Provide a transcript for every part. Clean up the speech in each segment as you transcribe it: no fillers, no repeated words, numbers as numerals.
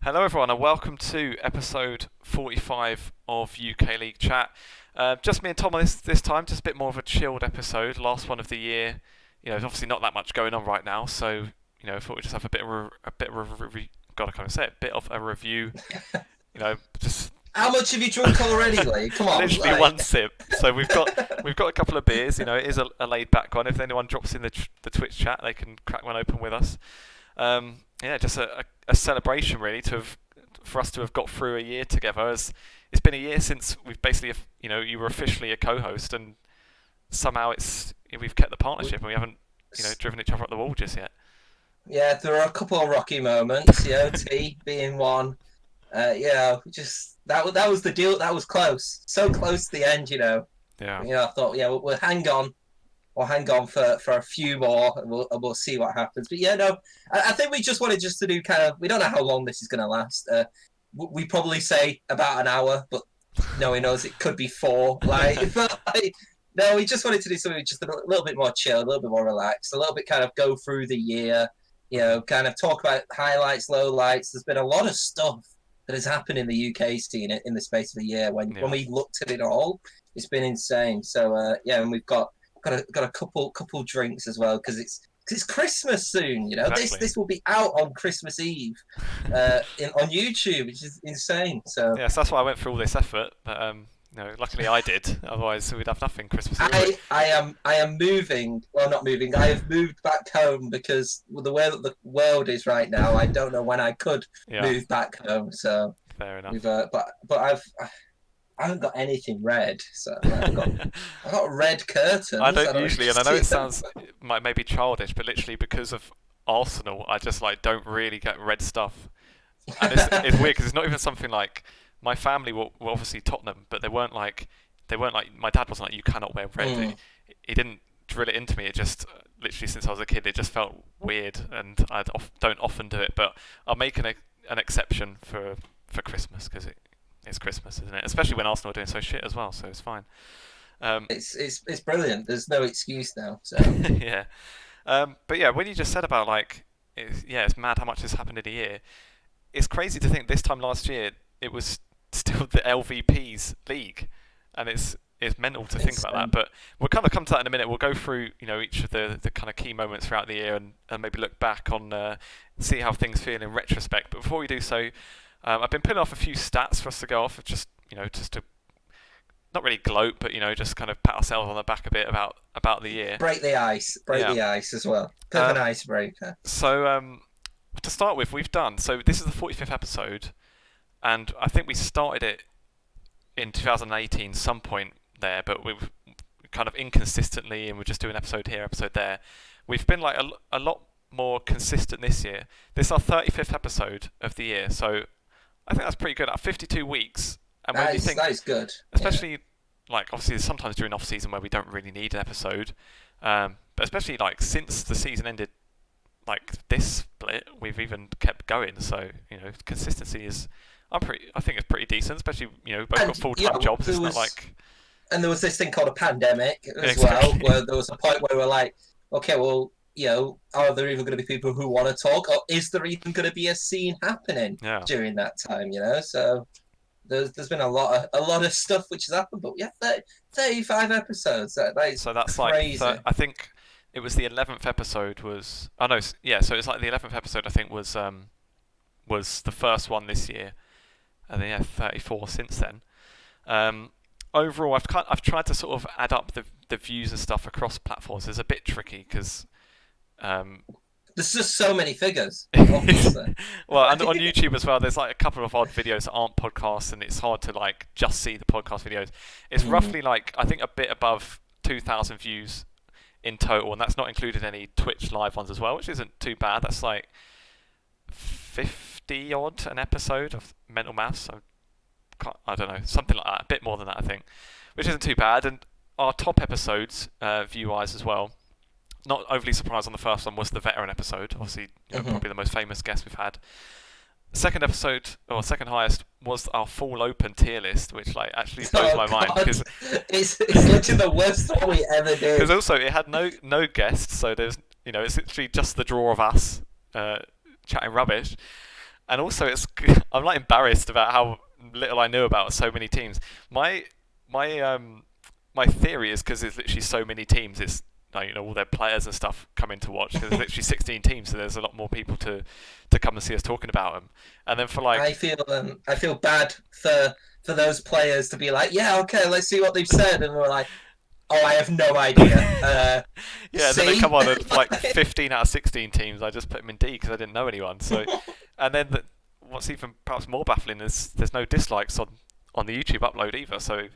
Hello, everyone, and welcome to episode 45 of UK League Chat. Just me and Tom on this time, just a bit more of a chilled episode. Last one of the year. There's obviously not that much going on right now, so I thought we'd just have a bit of a review. God, I can't even say it. Bit of a review. Just How much have you drunk already, Lee? Come on, literally one sip. So we've got a couple of beers. It is a laid back one. If anyone drops in the Twitch chat, they can crack one open with us. Just a celebration really for us to have got through a year together. As it's been a year since we've basically, you were officially a co-host, and somehow we've kept the partnership and we haven't, driven each other up the wall just yet. Yeah, there are a couple of rocky moments. T being one. Just that was the deal. That was close, so close to the end. Yeah. I thought, we'll hang on. We'll hang on for a few more, and we'll see what happens. But I think we just wanted to do kind of. We don't know how long this is going to last. We probably say about an hour, but knowing us, it could be 4. No, we just wanted to do something just a little bit more chill, a little bit more relaxed, a little bit kind of go through the year. Kind of talk about highlights, lowlights. There's been a lot of stuff that has happened in the UK scene in the space of a year. When we looked at it all, it's been insane. So and we've got a couple drinks as well because it's Christmas soon. Exactly. This will be out on Christmas Eve on YouTube, which is insane. So yes, that's why I went through all this effort. But luckily I did. Otherwise, we'd have nothing Christmas Eve. I am moving. Well, not moving. I have moved back home because with the way that the world is right now, I don't know when I could move back home. So fair enough. But I haven't got anything red, so I've got red curtains. I don't usually, and I know it sounds maybe childish, but literally because of Arsenal, I just don't really get red stuff. And it's weird because it's not even something like my family were obviously Tottenham, but they weren't like my dad wasn't like you cannot wear red. He didn't drill it into me. It just literally since I was a kid, it just felt weird, and I don't often do it. But I'll make an exception for Christmas because it's Christmas, isn't it? Especially when Arsenal are doing so shit as well, so it's fine. It's brilliant. There's no excuse now. So yeah, but yeah, when you just said about it's mad how much has happened in a year. It's crazy to think this time last year it was still the LVP's league, and it's mental to think about that. But we'll kind of come to that in a minute. We'll go through each of the kind of key moments throughout the year and maybe look back on see how things feel in retrospect. But before we do so. I've been putting off a few stats for us to go off, just to not really gloat, but just kind of pat ourselves on the back a bit about the year. Break the ice as well. Bit of an icebreaker. So to start with, we've done this is the 45th episode, and I think we started it in 2018, some point there, but we've kind of inconsistently, and we're just doing episode here, episode there. We've been a lot more consistent this year. This is our 35th episode of the year, so. I think that's pretty good at 52 weeks. And that is good. Especially, obviously, sometimes during off-season where we don't really need an episode. But especially, since the season ended, this split, we've even kept going. So, consistency is... I think it's pretty decent, especially, both got full-time jobs. It's not like... And there was this thing called a pandemic as well, where there was a point where we were like, okay, well... are there even going to be people who want to talk, or is there even going to be a scene happening during that time? So there's been a lot of stuff which has happened, but 35 episodes. So that's crazy. I think it was the 11th episode was. Oh no, yeah. So it's the 11th episode. I think was the first one this year, and then 34 since then. Overall, I've tried to sort of add up the views and stuff across platforms. It's a bit tricky because. There's just so many figures. Obviously. Well, and on YouTube as well, there's a couple of odd videos that aren't podcasts, and it's hard to just see the podcast videos. It's roughly I think a bit above 2,000 views in total, and that's not included any Twitch live ones as well, which isn't too bad. That's 50 odd an episode of Mental Maths. I don't know, something like that, a bit more than that, I think, which isn't too bad. And our top episodes, view-wise as well. Not overly surprised on the first one was the veteran episode. Obviously, probably the most famous guest we've had. Second episode, or second highest, was our full open tier list, which actually blows my mind because it's literally the worst one we ever did. Because also it had no guests, so there's it's literally just the draw of us chatting rubbish. And also, I'm like embarrassed about how little I knew about so many teams. My my my theory is because there's literally so many teams. It's like, all their players and stuff come in to watch because there's literally 16 teams, so there's a lot more people to come and see us talking about them. And then for like, I feel bad for those players to be like, yeah, okay, let's see what they've said, and we're like, oh, I have no idea. yeah, and then they come on and like 15 out of 16 teams. I just put them in D because I didn't know anyone. So, and then what's even perhaps more baffling is there's no dislikes on the YouTube upload either. So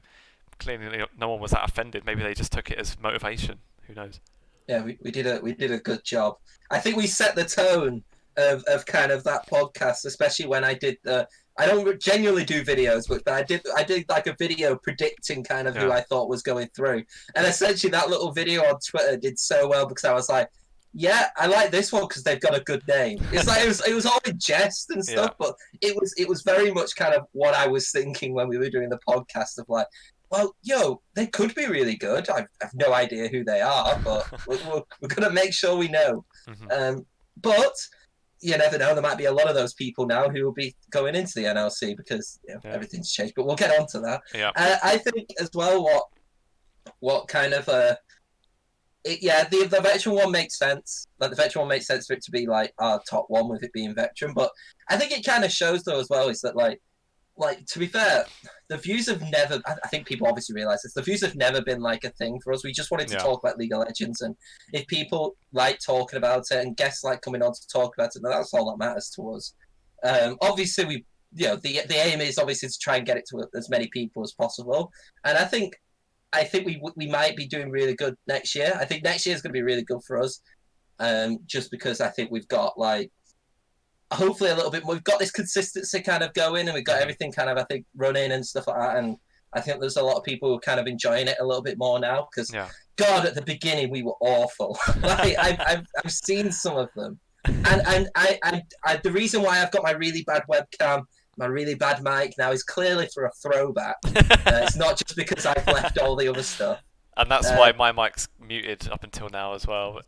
clearly no one was that offended. Maybe they just took it as motivation. Who knows? Yeah, we did a good job. I think we set the tone of kind of that podcast, especially when I did the. I don't genuinely do videos, but I did like a video predicting kind of who I thought was going through, and essentially that little video on Twitter did so well because I was like, yeah, I like this one because they've got a good name. It's like it was all in jest and stuff, but it was very much kind of what I was thinking when we were doing the podcast of like, well, they could be really good. I've no idea who they are, but we're gonna make sure we know. Mm-hmm. But you never know. There might be a lot of those people now who will be going into the NLC because everything's changed. But we'll get on to that. Yeah. I think as well what kind of the veteran one makes sense. Like the veteran one makes sense for it to be like our top one with it being veteran. But I think it kind of shows though as well is that like to be fair, the views have never. I think people obviously realise this. The views have never been like a thing for us. We just wanted to talk about League of Legends, and if people like talking about it and guests like coming on to talk about it, then that's all that matters to us. Obviously, the aim is obviously to try and get it to as many people as possible, and I think we might be doing really good next year. I think next year is going to be really good for us, just because I think we've got like. Hopefully a little bit more. We've got this consistency kind of going, and we've got everything kind of, I think, running and stuff like that. And I think there's a lot of people who are kind of enjoying it a little bit more now. Because, God, at the beginning we were awful. Like I've seen some of them, and the reason why I've got my really bad webcam, my really bad mic now is clearly for a throwback. It's not just because I've left all the other stuff. And that's why my mic's muted up until now as well. But...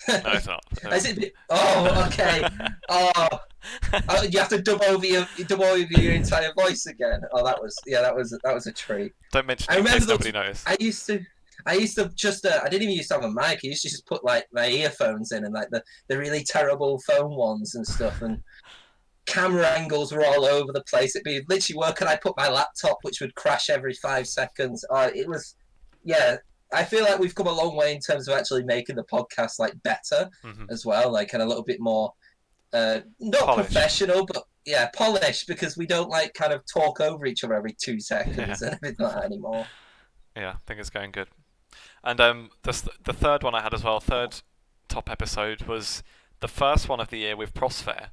No, it's not. No. Is it? Oh, okay. Oh, you have to dub over your entire voice again. Oh, that was a treat. Don't mention it in case nobody noticed. I used to just I didn't even used to have a mic. I used to just put like my earphones in and like the really terrible phone ones and stuff, and camera angles were all over the place. It'd be literally where could I put my laptop, which would crash every 5 seconds. It was, I feel like we've come a long way in terms of actually making the podcast like better as well, like and a little bit more not polished. Professional, but polished, because we don't like kind of talk over each other every 2 seconds and everything like that anymore. Yeah, I think it's going good. And the third one I had as well, third top episode, was the first one of the year with Prosfair.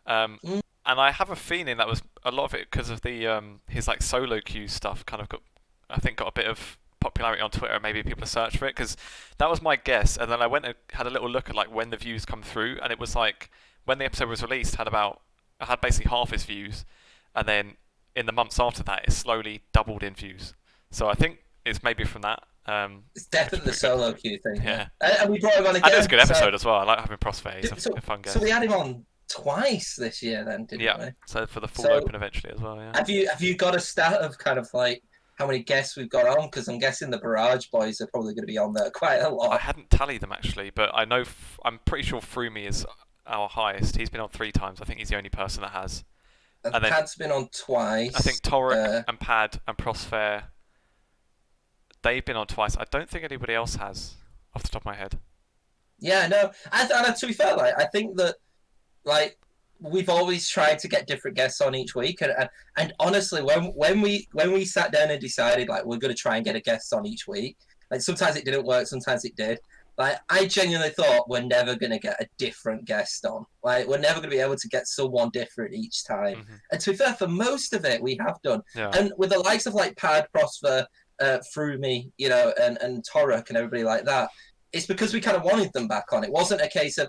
And I have a feeling that was a lot of it because of the his like solo queue stuff kind of got a bit of popularity on Twitter. Maybe people search for it because that was my guess. And then I went and had a little look at like when the views come through, and it was like when the episode was released had basically half its views, and then in the months after that it slowly doubled in views. So I think it's maybe from that. It's definitely the solo queue thing. Yeah, and we brought him on again. And it was a good episode as well. I like having Prosfair. He's a fun guest. So we had him on twice this year, then, didn't we? Yeah. So for the full open eventually as well. Yeah. Have you got a stat of kind of like how many guests we've got on? Because I'm guessing the Barrage boys are probably going to be on there quite a lot. I hadn't tallied them actually, but I know I'm pretty sure Frumi is our highest. He's been on 3 times. I think he's the only person that has. And Pad's been on twice. I think Torek and Pad and Prosfair, they've been on twice. I don't think anybody else has, off the top of my head. Yeah, no. And to be fair, like I think that like we've always tried to get different guests on each week, and honestly, when we sat down and decided like we're going to try and get a guest on each week, like sometimes it didn't work, sometimes it did. Like I genuinely thought we're never going to get a different guest on. Like we're never going to be able to get someone different each time. And to be fair, for most of it we have done. Yeah. And with the likes of like Pad, Prosper, Frumi, and Torek and everybody like that, it's because we kind of wanted them back on. It wasn't a case of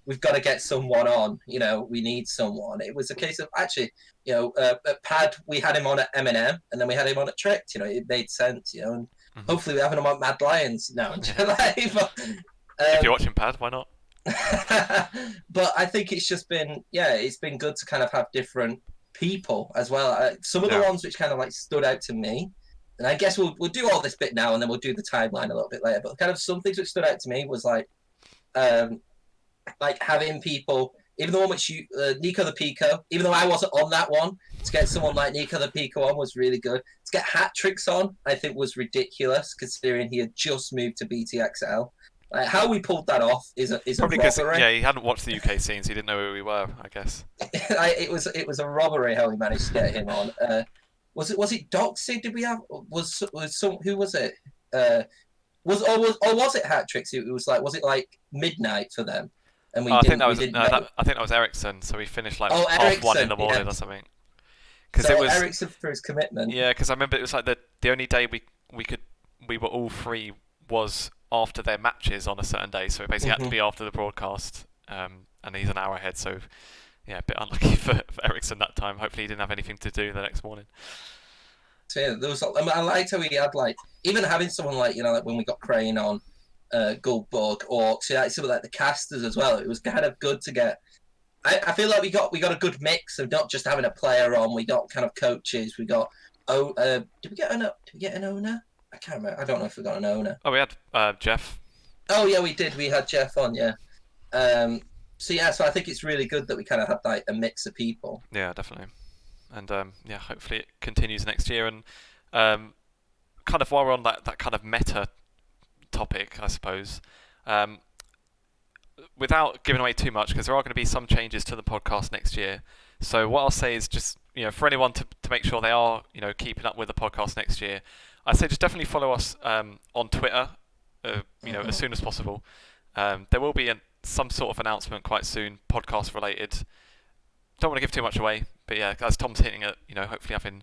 we've got to get someone on, we need someone. It was a case of actually, at Pad, we had him on at M&M, and then we had him on at Tricked, it made sense, and hopefully we're having him on Mad Lions. No, if you're watching Pad, why not? But I think it's just been, it's been good to kind of have different people as well. Some of the Yeah. ones which kind of like stood out to me, and I guess we'll do all this bit now, and then we'll do the timeline a little bit later. But kind of some things which stood out to me was um, like having people, even the one which Nico the Pico, even though I wasn't on that one, to get someone like Nico the Pico on was really good. To get hat tricks on, I think was ridiculous considering he had just moved to BTXL. Like, how we pulled that off is a Probably because robbery. he hadn't watched the UK scene, so he didn't know who we were, I guess. It was a robbery how we managed to get him on. Was it Doxy? Did we have was some who was it? Was it hat tricks? It was like, was it like midnight for them? And Oh, I think that we was didn't know. I think that was Ericsson. So we finished like Oh, 1:30 in Ericsson, the yeah. morning or something. Because it So was Ericsson for his commitment. because I remember it was like the only day we were all free was after their matches on a certain day. So it basically had to be after the broadcast. And he's an hour ahead, so yeah, a bit unlucky for Ericsson that time. Hopefully he didn't have anything to do the next morning. So yeah, there was. I liked how he had like even having someone like like when we got Crane on, Goldbug, or some of like the casters as well. It was kind of good to get. I feel like we got a good mix of not just having a player on. We got kind of coaches. We got did we get an owner? I can't remember. I don't know if we got an owner. Oh, we had Jeff. Oh yeah, we did. We had Jeff on. Yeah. So yeah, so I think it's really good that we kind of had like a mix of people. Yeah, definitely. And hopefully it continues next year. And kind of while we're on that kind of meta topic, I suppose, without giving away too much, because there are going to be some changes to the podcast next year. So what I'll say is just for anyone to make sure they are keeping up with the podcast next year, I say just definitely follow us on Twitter, as soon as possible. There will be some sort of announcement quite soon, podcast related. Don't want to give too much away, but yeah, as Tom's hinting at, hopefully having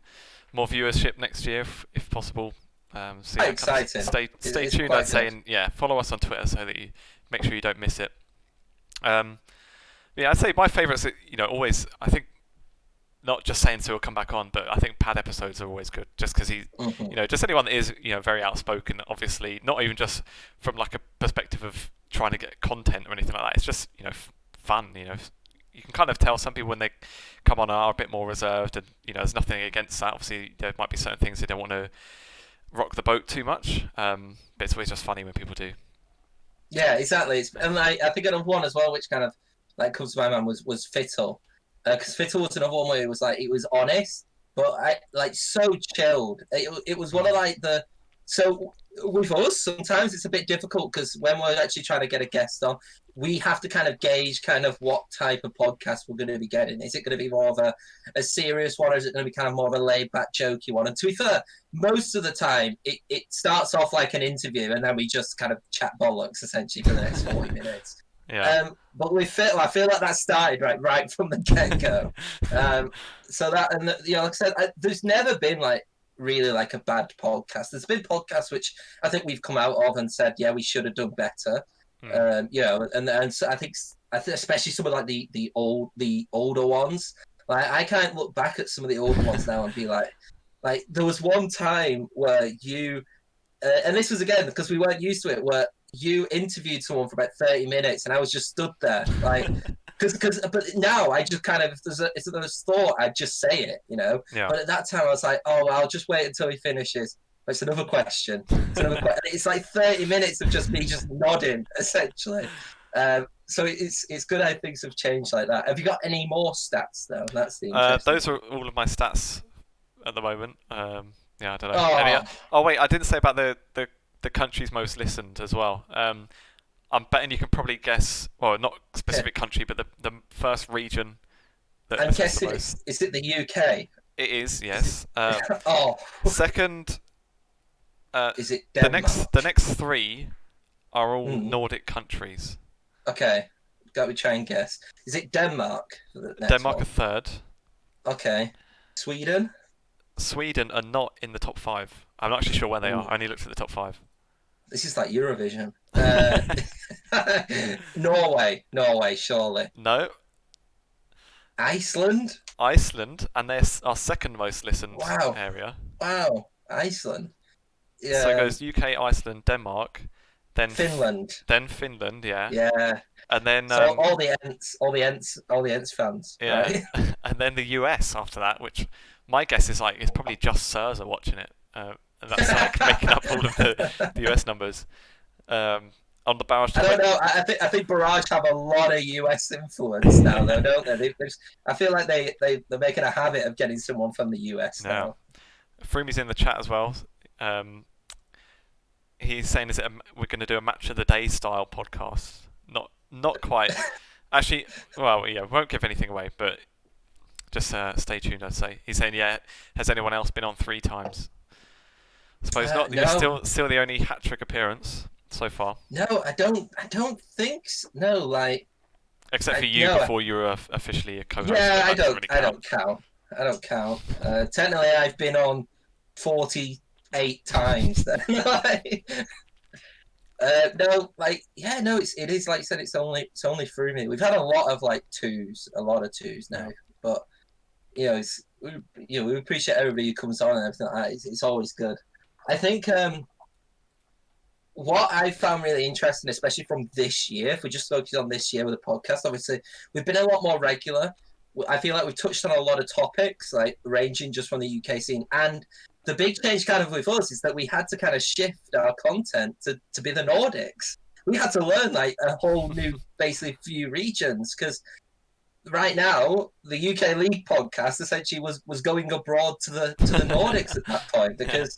more viewership next year if possible. So yeah, Exciting. Stay tuned. I'd say, and follow us on Twitter so that you make sure you don't miss it. I'd say my favourites, always, I think, not just saying so will come back on, but I think Pad episodes are always good, just because he, just anyone that is, very outspoken, obviously, not even just from like a perspective of trying to get content or anything like that. It's just, fun, you can kind of tell some people when they come on are a bit more reserved, and there's nothing against that. Obviously, there might be certain things they don't want to rock the boat too much, but it's always just funny when people do. Yeah, exactly. And I think another one as well, which kind of like comes to my mind was Fittle, because Fittle was another one where it was like it was honest, but so chilled. It was one of like so with us sometimes it's a bit difficult because when we're actually trying to get a guest on, we have to kind of gauge kind of what type of podcast we're going to be getting. Is it going to be more of a serious one, or is it going to be kind of more of a laid back, jokey one? And to be fair, most of the time it starts off like an interview, and then we just kind of chat bollocks essentially for the next 40 minutes. Yeah. But I feel like that started right from the get go. So that, and like I said, there's never been like really like a bad podcast. There's been podcasts which I think we've come out of and said, yeah, we should have done better. And so I think especially some of like the older ones. Like I can't look back at some of the older ones now and be like there was one time where you, and this was again because we weren't used to it, where you interviewed someone for about 30 minutes and I was just stood there like. But now I just kind of there's a thought I'd just say it, Yeah. But at that time I was like, oh, I'll just wait until he finishes. It's another question. It's like 30 minutes of just me just nodding essentially. So it's good how things have changed like that. Have you got any more stats though? That's the interesting. Those are all of my stats at the moment. I don't know. Oh. Oh wait, I didn't say about the countries most listened as well. I'm betting you can probably guess. Well, not specific country, but the first region that I'm guessing the most. Is it the UK? It is, yes. Oh. Second. Is it Denmark? The next three are all Nordic countries. Okay, got to try and guess. Is it Denmark? Denmark are third. Okay. Sweden? Sweden are not in the top 5. I'm not actually sure where they are. I only looked at the top 5. This is like Eurovision. Norway, surely. No. Iceland, and they're our second most listened area. Wow, Iceland. Yeah. So it goes UK, Iceland, Denmark, then Finland. Then Finland, yeah. Yeah. And then So all the Ents fans, yeah, right? and then the US after that, which my guess is like it's probably just Surza watching it, and that's like making up all of the US numbers. Um, on the barrage I topic, don't know. I think Barrage have a lot of US influence now, though, don't they? I feel like they're making a habit of getting someone from the US no, now. Frumi's in the chat as well. Um, he's saying, we're going to do a match of the day style podcast? Not quite. Actually, well, yeah, won't give anything away, but just stay tuned. I'd say he's saying, yeah. Has anyone else been on 3 times? I suppose not. You're No, still the only hat trick appearance so far, no, I don't think so. No, like except for you no, before you were officially a co-host. yeah, But I that doesn't don't, really I count. don't count. I don't count. Technically, I've been on 48 times. Then, no, like yeah, no, it is like I said, it's only through me. We've had a lot of like a lot of twos now, Yeah. but we appreciate everybody who comes on and everything like that. It's always good. I think what I found really interesting, especially from this year, if we just focus on this year with the podcast, obviously we've been a lot more regular. I feel like we've touched on a lot of topics, like ranging just from the UK scene. And the big change kind of with us is that we had to kind of shift our content to be the Nordics. We had to learn like a whole new, basically, few regions because right now the UK League podcast essentially was going abroad to the Nordics at that point Yeah. because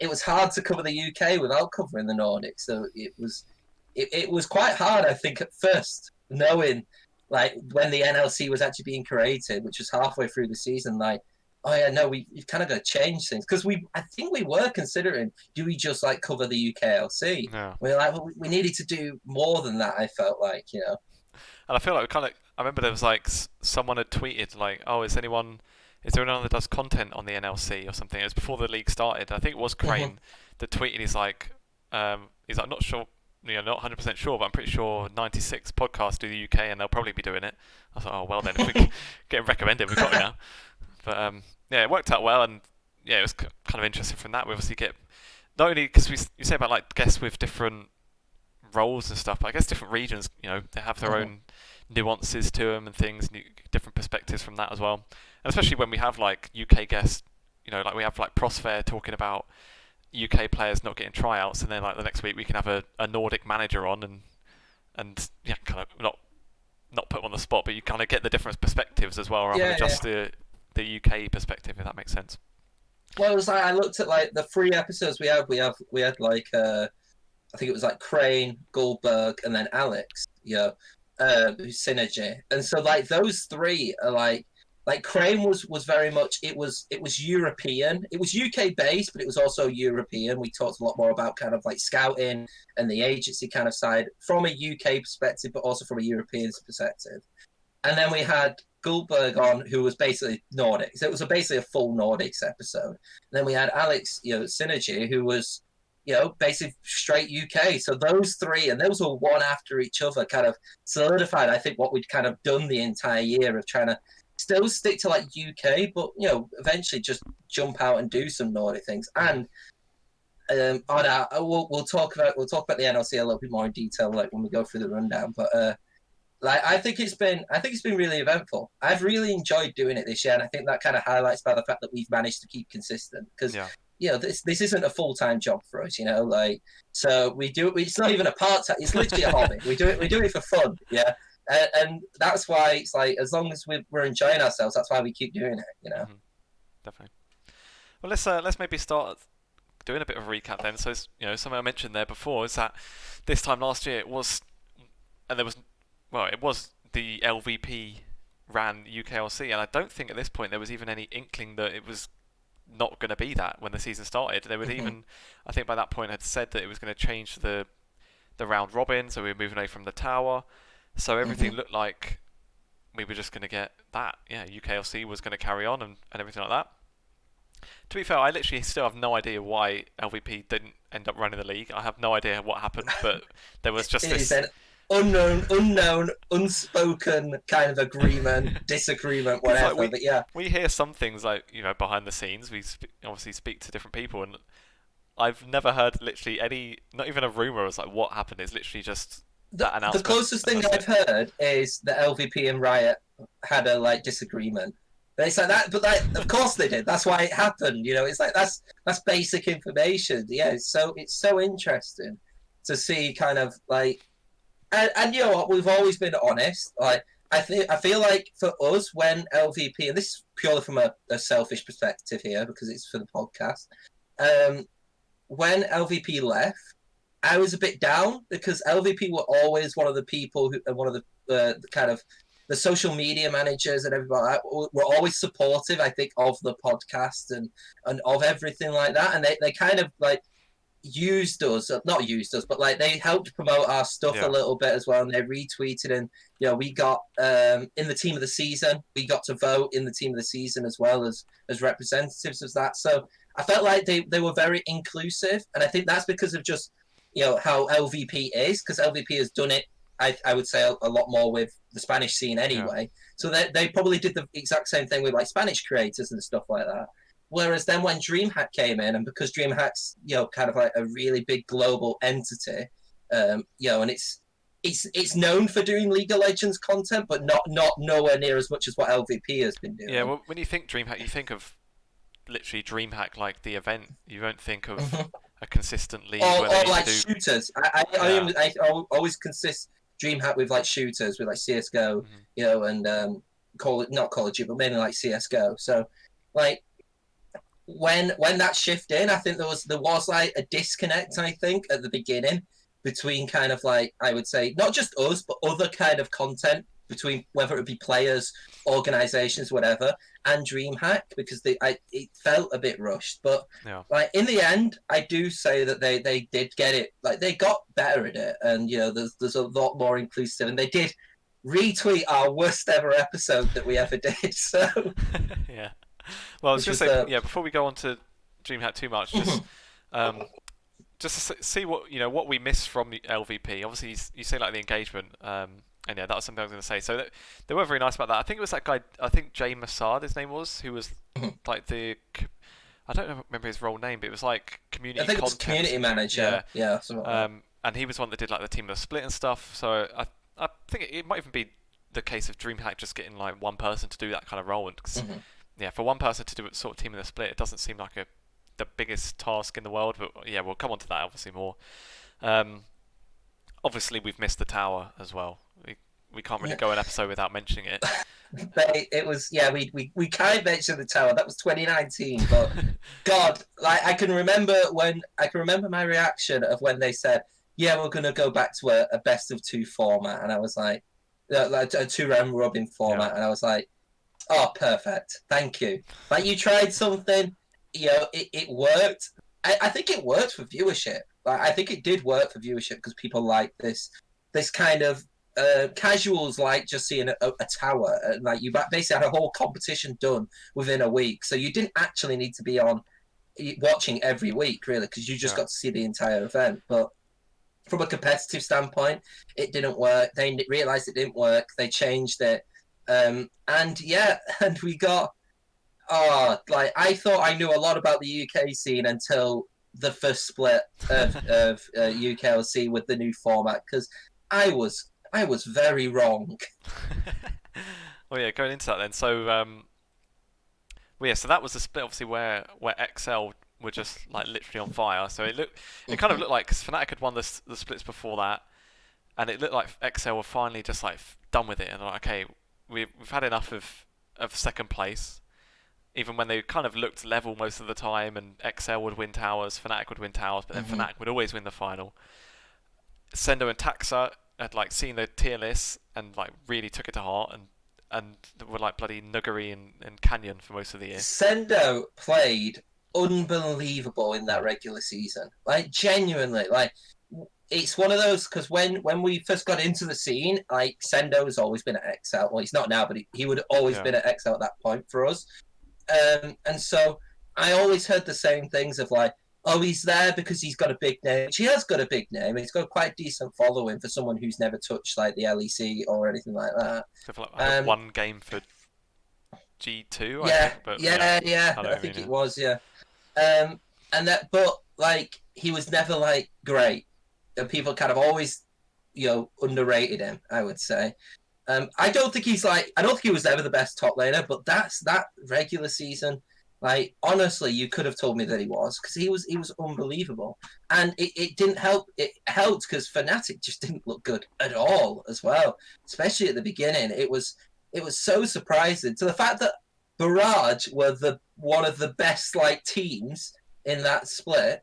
it was hard to cover the UK without covering the Nordics. So it was quite hard, I think, at first, knowing like when the NLC was actually being created, which was halfway through the season, like, oh yeah, no, we've kind of got to change things because I think we were considering, do we just like cover the UKLC? Yeah. We're like, well, we needed to do more than that. I felt like. And I feel like we kind of. I remember there was like someone had tweeted like, "Oh, is there anyone that does content on the NLC or something?" It was before the league started. I think it was Mhm. Crane that tweeted. He's like, not sure, not 100% sure, but I'm pretty sure 96 podcasts do the UK, and they'll probably be doing it. I was like, oh well, then if we get it recommended, we've got it now. But yeah, it worked out well, and yeah, it was kind of interesting from that. We obviously get not only because you say about like guests with different roles and stuff, but I guess different regions, they have their Mhm. own nuances to them and things, different perspectives from that as well. And especially when we have like UK guests, like we have like Prosfair talking about UK players not getting tryouts, and then like the next week we can have a Nordic manager on and yeah, kind of not put them on the spot, but you kind of get the different perspectives as well, rather than Yeah, yeah. just the UK perspective, if that makes sense. Well, it was like I looked at like the 3 episodes we had like I think it was like Crane, Goldberg, and then Alex, who's Synergy, and so like those three are like Crane was very much it was European, it was UK based, but it was also European. We talked a lot more about kind of like scouting and the agency kind of side from a UK perspective, but also from a European perspective. And then we had Goldberg on, who was basically Nordics. It was basically a full Nordics episode. And then we had Alex, Synergy, who was, basically straight UK. So those three, and those were one after each other, kind of solidified, I think, what we'd kind of done the entire year of trying to still stick to like UK, but eventually just jump out and do some Nordic things. And we'll talk about the NLC a little bit more in detail, like when we go through the rundown. But like I think it's been really eventful. I've really enjoyed doing it this year, and I think that kind of highlights by the fact that we've managed to keep consistent because Yeah. this isn't a full-time job for us, like, so we do it. It's not even a part-time. It's literally a hobby. We do it for fun, yeah. And that's why it's like as long as we're enjoying ourselves, that's why we keep doing it. Hmm. Definitely. Well, let's maybe start doing a bit of a recap then. So, something I mentioned there before is that this time last year it was, and there was, well, it was the LVP ran UKLC, and I don't think at this point there was even any inkling that it was not going to be that when the season started. They would Mhm, even, I think by that point, had said that it was going to change the round robin, so we were moving away from the tower. So everything mhm. looked like we were just going to get that. Yeah, UKLC was going to carry on and everything like that. To be fair, I literally still have no idea why LVP didn't end up running the league. I have no idea what happened, but there was just It is this. an unknown, unspoken kind of agreement, disagreement, Because like whatever. But yeah, we hear some things like behind the scenes. We obviously speak to different people, and. 'Ve never heard literally any, not even a rumor. It's like what happened. It's literally just. 'Cause like we hear some things like behind the scenes. We obviously speak to different people, and I've never heard literally any, not even a rumor. It's like what happened. It's literally just. 'Cause like we hear some things like behind the scenes. We obviously speak to different people, and I've never heard literally any, not even a rumor. It's like what happened. It's literally just that The announcement. closest thing I've heard is that LVP and Riot had a disagreement. But it's like that, but of course they did. That's why it happened. It's like that's basic information. Yeah, it's so interesting to see kind of and you know what, we've always been honest. I feel like for us when LVP, and this is purely from a selfish perspective here because it's for the podcast. When LVP left, I was a bit down because LVP were always one of the people one of the kind of the social media managers and everybody were always supportive, I think, of the podcast and of everything like that. And they kind of used us, not used us, but they helped promote our stuff a little bit as well. And they retweeted, and we got in the team of the season. We got to vote in the team of the season as well as representatives of that. So I felt like they were very inclusive, and I think that's because of just how LVP is, because LVP has done it. I would say a lot more with the Spanish scene anyway. Yeah. So they probably did the exact same thing with Spanish creators and stuff like that. Whereas then when Dreamhack came in, and because Dreamhack's kind of a really big global entity, and it's known for doing League of Legends content, but not nowhere near as much as what LVP has been doing. Yeah, well, when you think Dreamhack, you think of literally Dreamhack like the event. You don't think of a consistent league or shooters. I always consist Dreamhack with shooters with CS:GO, and not Call of Duty, but mainly CS:GO. So when that shift in, I think there was a disconnect, I think, at the beginning between kind of I would say not just us but other kind of content between whether it be players, organizations, whatever, and Dreamhack, because it felt a bit rushed. But in the end, I do say that they did get it. They got better at it, and there's a lot more inclusive, and they did retweet our worst ever episode that we ever did. So yeah. Well, I was going to say, before we go on to Dreamhack too much, just to see what we miss from the LVP. Obviously, you say the engagement, and that was something I was going to say. So they were very nice about that. I think it was that guy. I think Jay Massard, his name was, who was the. I don't remember his role name, but it was community. I think content. It was community manager. Yeah. And he was one that did the team of the split and stuff. So I think it might even be the case of Dreamhack just getting one person to do that kind of role. And for one person to do it sort of team in the split, it doesn't seem like the biggest task in the world. But we'll come on to that obviously more. Obviously, we've missed the tower as well. We can't really go an episode without mentioning it. It was we kind of mentioned the tower. That was 2019, but God, I can remember my reaction of when they said, we're gonna go back to a best of two format, and I was like a 2-round robin format, and I was like, oh, perfect, thank you. You tried something, it worked. I think it worked for viewership. I think it did work for viewership because people like this kind of casuals just seeing a tower, and you basically had a whole competition done within a week, so you didn't actually need to be on watching every week really, because you just got to see the entire event. But from a competitive standpoint, it didn't work. They realized it didn't work. They changed it, and we got I thought I knew a lot about the UK scene until the first split of UKLC with the new format, because I was very wrong. Well, going into that then. So, so that was the split, obviously, where XL were just literally on fire. So it kind of looked like, because Fnatic had won the splits before that, and it looked like XL were finally just done with it, and okay, we've had enough of second place. Even when they kind of looked level most of the time, and XL would win towers, Fnatic would win towers, but then Fnatic would always win the final. Sendo and Taxa had seen the tier list and really took it to heart, and were bloody Nuggery and Canyon for most of the year. Sendo played unbelievable in that regular season. Genuinely, it's one of those, because when we first got into the scene, Sendo has always been at XL. Well, he's not now, but he would have always been at XL at that point for us. And so I always heard the same things of he's there because he's got a big name. He has got a big name. He's got quite a decent following for someone who's never touched the LEC or anything like that. So one game for G2. I think it was. But he was never great. And people kind of always underrated him, I would say. I don't think I don't think he was ever the best top laner, but that regular season. Like, honestly, you could have told me that he was, because he was unbelievable. And it didn't help. It helped because Fnatic just didn't look good at all as well, especially at the beginning. It was so surprising to the fact that Barrage were one of the best like teams in that split.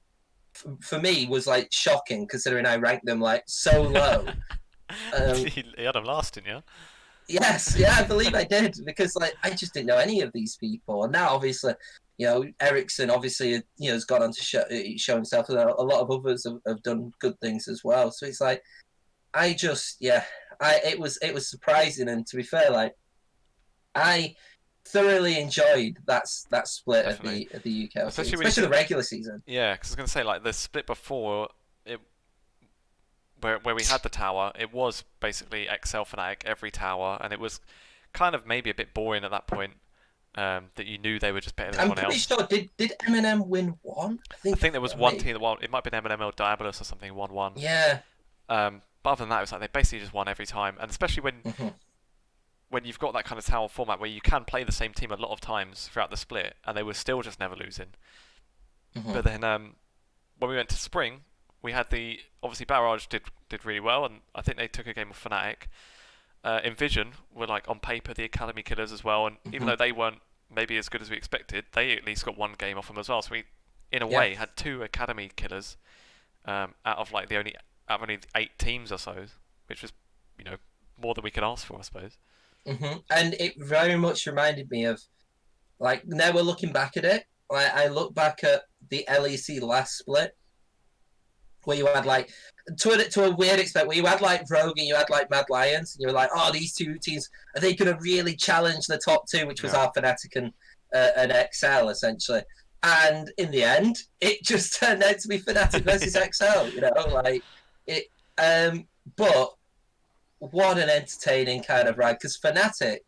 For me, was like shocking considering I ranked them like so low. He had him last, didn't you? Yes, yeah, I believe I did, because like I just didn't know any of these people, and now obviously, Ericsson obviously has gone on to show himself, and a lot of others have done good things as well. So it's like it was surprising, and to be fair, like I thoroughly enjoyed that split Definitely. of the UKLC, Especially the regular season. Yeah, because I was going to say, like, the split before, where we had the tower, it was basically XL Fnatic every tower, and it was kind of maybe a bit boring at that point, that you knew they were just better than I'm everyone pretty else. sure did Eminem win one? I think there was one team that won. It might have been Eminem or Diabolus or something, 1-1. Yeah. But other than that, it was like they basically just won every time, and especially when you've got that kind of tower format where you can play the same team a lot of times throughout the split, and they were still just never losing. But then when we went to spring, we had obviously Barrage did really well, and I think they took a game of Fnatic. Envision were like on paper the academy killers as well, and even though they weren't maybe as good as we expected, they at least got one game off them as well. So we, in a way, had two academy killers out of only 8 teams or so, which was more than we could ask for, I suppose. And it very much reminded me of, like, now we're looking back at it. I look back at the LEC last split, where you had like to a weird extent, where you had like Rogue and you had like Mad Lions, and you were like, oh, these two teams, are they going to really challenge the top two, which was our Fnatic and XL essentially. And in the end, it just turned out to be Fnatic versus XL. Like it. But what an entertaining kind of ride, because Fnatic,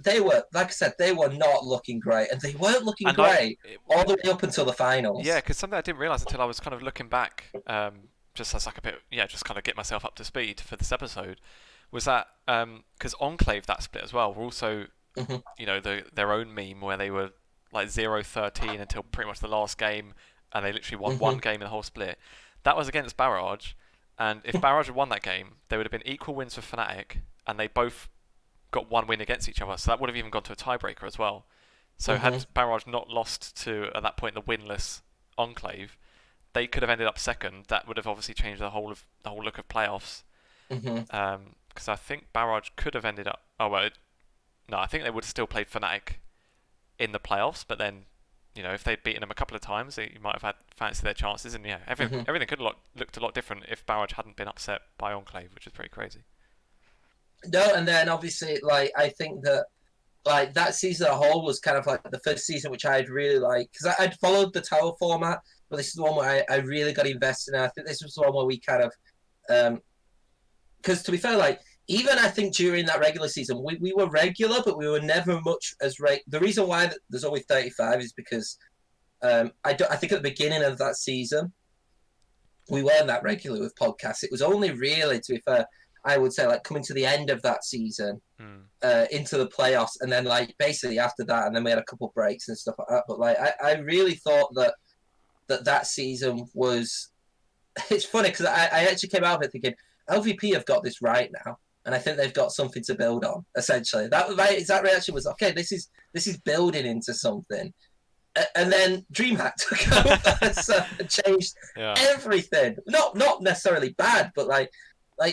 they were, like I said, they were not looking great, and they weren't looking great all the way up until the finals. Yeah, because something I didn't realise until I was kind of looking back, just as like a bit, just kind of get myself up to speed for this episode, was that because Enclave, that split as well, were also, their own meme where they were like 0-13 until pretty much the last game, and they literally won one game in the whole split. That was against Barrage, and if Barrage had won that game, they would have been equal wins for Fnatic, and they both got one win against each other, so that would have even gone to a tiebreaker as well. So had Barrage not lost to, at that point, the winless Enclave, they could have ended up second. That would have obviously changed the whole look of playoffs. Because I think Barrage could have ended up. No, I think they would have still played Fnatic in the playoffs. But then, if they'd beaten them a couple of times, you might have had fancied their chances. And everything could have looked a lot different if Barrage hadn't been upset by Enclave, which is pretty crazy. No, and then obviously, like, I think that, like, that season as a whole was kind of like the first season which I'd really like, because I'd followed the tower format, but this is the one where I really got invested in. I think this was the one where we kind of, because to be fair, like, even I think during that regular season, we were regular, but we were never much as the reason why there's only 35 is because I think at the beginning of that season, we weren't that regular with podcasts. It was only really, to be fair, I would say, like, coming to the end of that season, into the playoffs, and then like basically after that, and then we had a couple breaks and stuff like that. But like, I really thought that season was. It's funny because I actually came out of it thinking LVP have got this right now, and I think they've got something to build on. Essentially, that reaction was okay. This is building into something. And then Dreamhack took over, so it changed everything. Not necessarily bad, but like,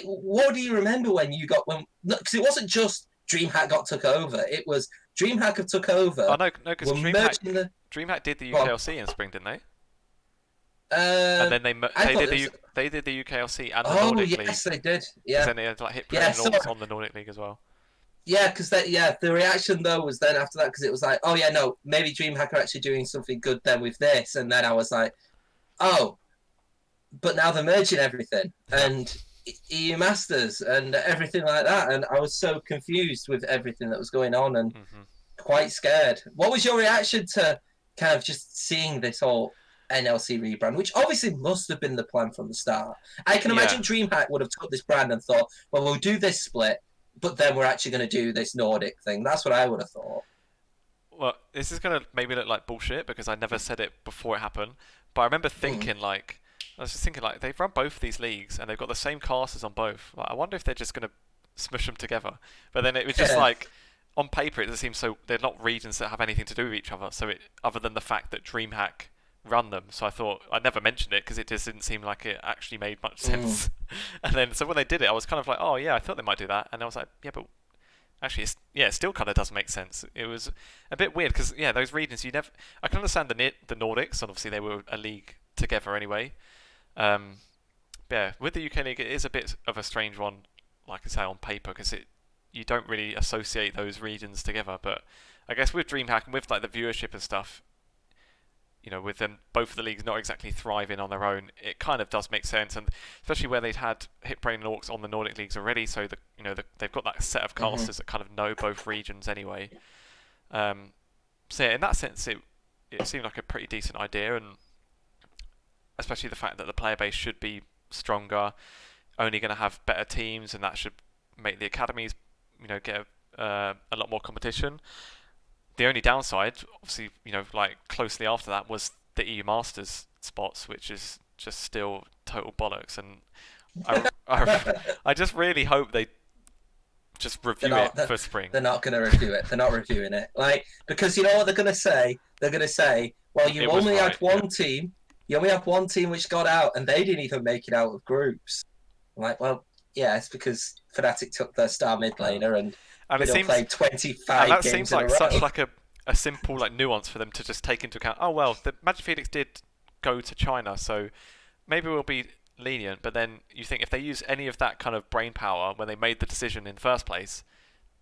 what do you remember when because it wasn't just Dreamhack took over. It was Dreamhack have took over. Oh no, because Dreamhack did the UKLC in spring, didn't they? And then they did the UKLC and the Nordic League. Oh yes, they did. Yeah. Then they had hit pretty on the Nordic League as well. Yeah, because the reaction though was then after that, because it was like, oh yeah, no, maybe Dreamhack are actually doing something good then with this, and then I was like, oh, but now they're merging everything and EU Masters and everything like that, and I was so confused with everything that was going on and quite scared. What was your reaction to kind of just seeing this all NLC rebrand, which obviously must have been the plan from the start. I can Yeah. imagine Dreamhack would have took this brand and thought, well, we'll do this split, but then we're actually going to do this Nordic thing. That's what I would have thought. Well, this is gonna make me look like bullshit because I never said it before it happened. But I remember Mm. thinking like, I was just thinking like, they've run both these leagues and they've got the same casters on both. Like, I wonder if they're just gonna smush them together. But then it was just Yeah. like, on paper it just seems so they're not regions that have anything to do with each other. So it, other than the fact that DreamHack run them, so I thought I never mentioned it because it just didn't seem like it actually made much Mm. sense. And then so when they did it, I was kind of like, oh yeah, I thought they might do that, and I was like, yeah, but actually, yeah, it still kind of does make sense. It was a bit weird because yeah, those regions you never. I can understand the Nordics, and obviously they were a league together anyway. Um, yeah, with the UK League, it is a bit of a strange one, like I say on paper, because it you don't really associate those regions together. But I guess with DreamHack and with like the viewership and stuff, with them both of the leagues not exactly thriving on their own, it kind of does make sense, and especially where they'd had Hitbrain and Orcs on the Nordic leagues already, so they've got that set of Mm-hmm. casters that kind of know both regions anyway. So yeah, in that sense, it seemed like a pretty decent idea, and especially the fact that the player base should be stronger, only going to have better teams, and that should make the academies, get a lot more competition. The only downside, obviously, like closely after that, was the EU Masters spots, which is just still total bollocks. And I just really hope they just they're review not. it for spring. They're not going to review it. They're not reviewing it. Like, because you know what they're going to say? They're going to say, well, It was right. Yeah. You only had one team which got out, and they didn't even make it out of groups. I'm like, well, yeah, it's because Fnatic took their star mid laner and And it Middle seems, played and 25 that games seems in a like row. such like a simple like nuance for them to just take into account. Oh well, the Magic Phoenix did go to China, so maybe we'll be lenient. But then you think if they use any of that kind of brain power when they made the decision in the first place,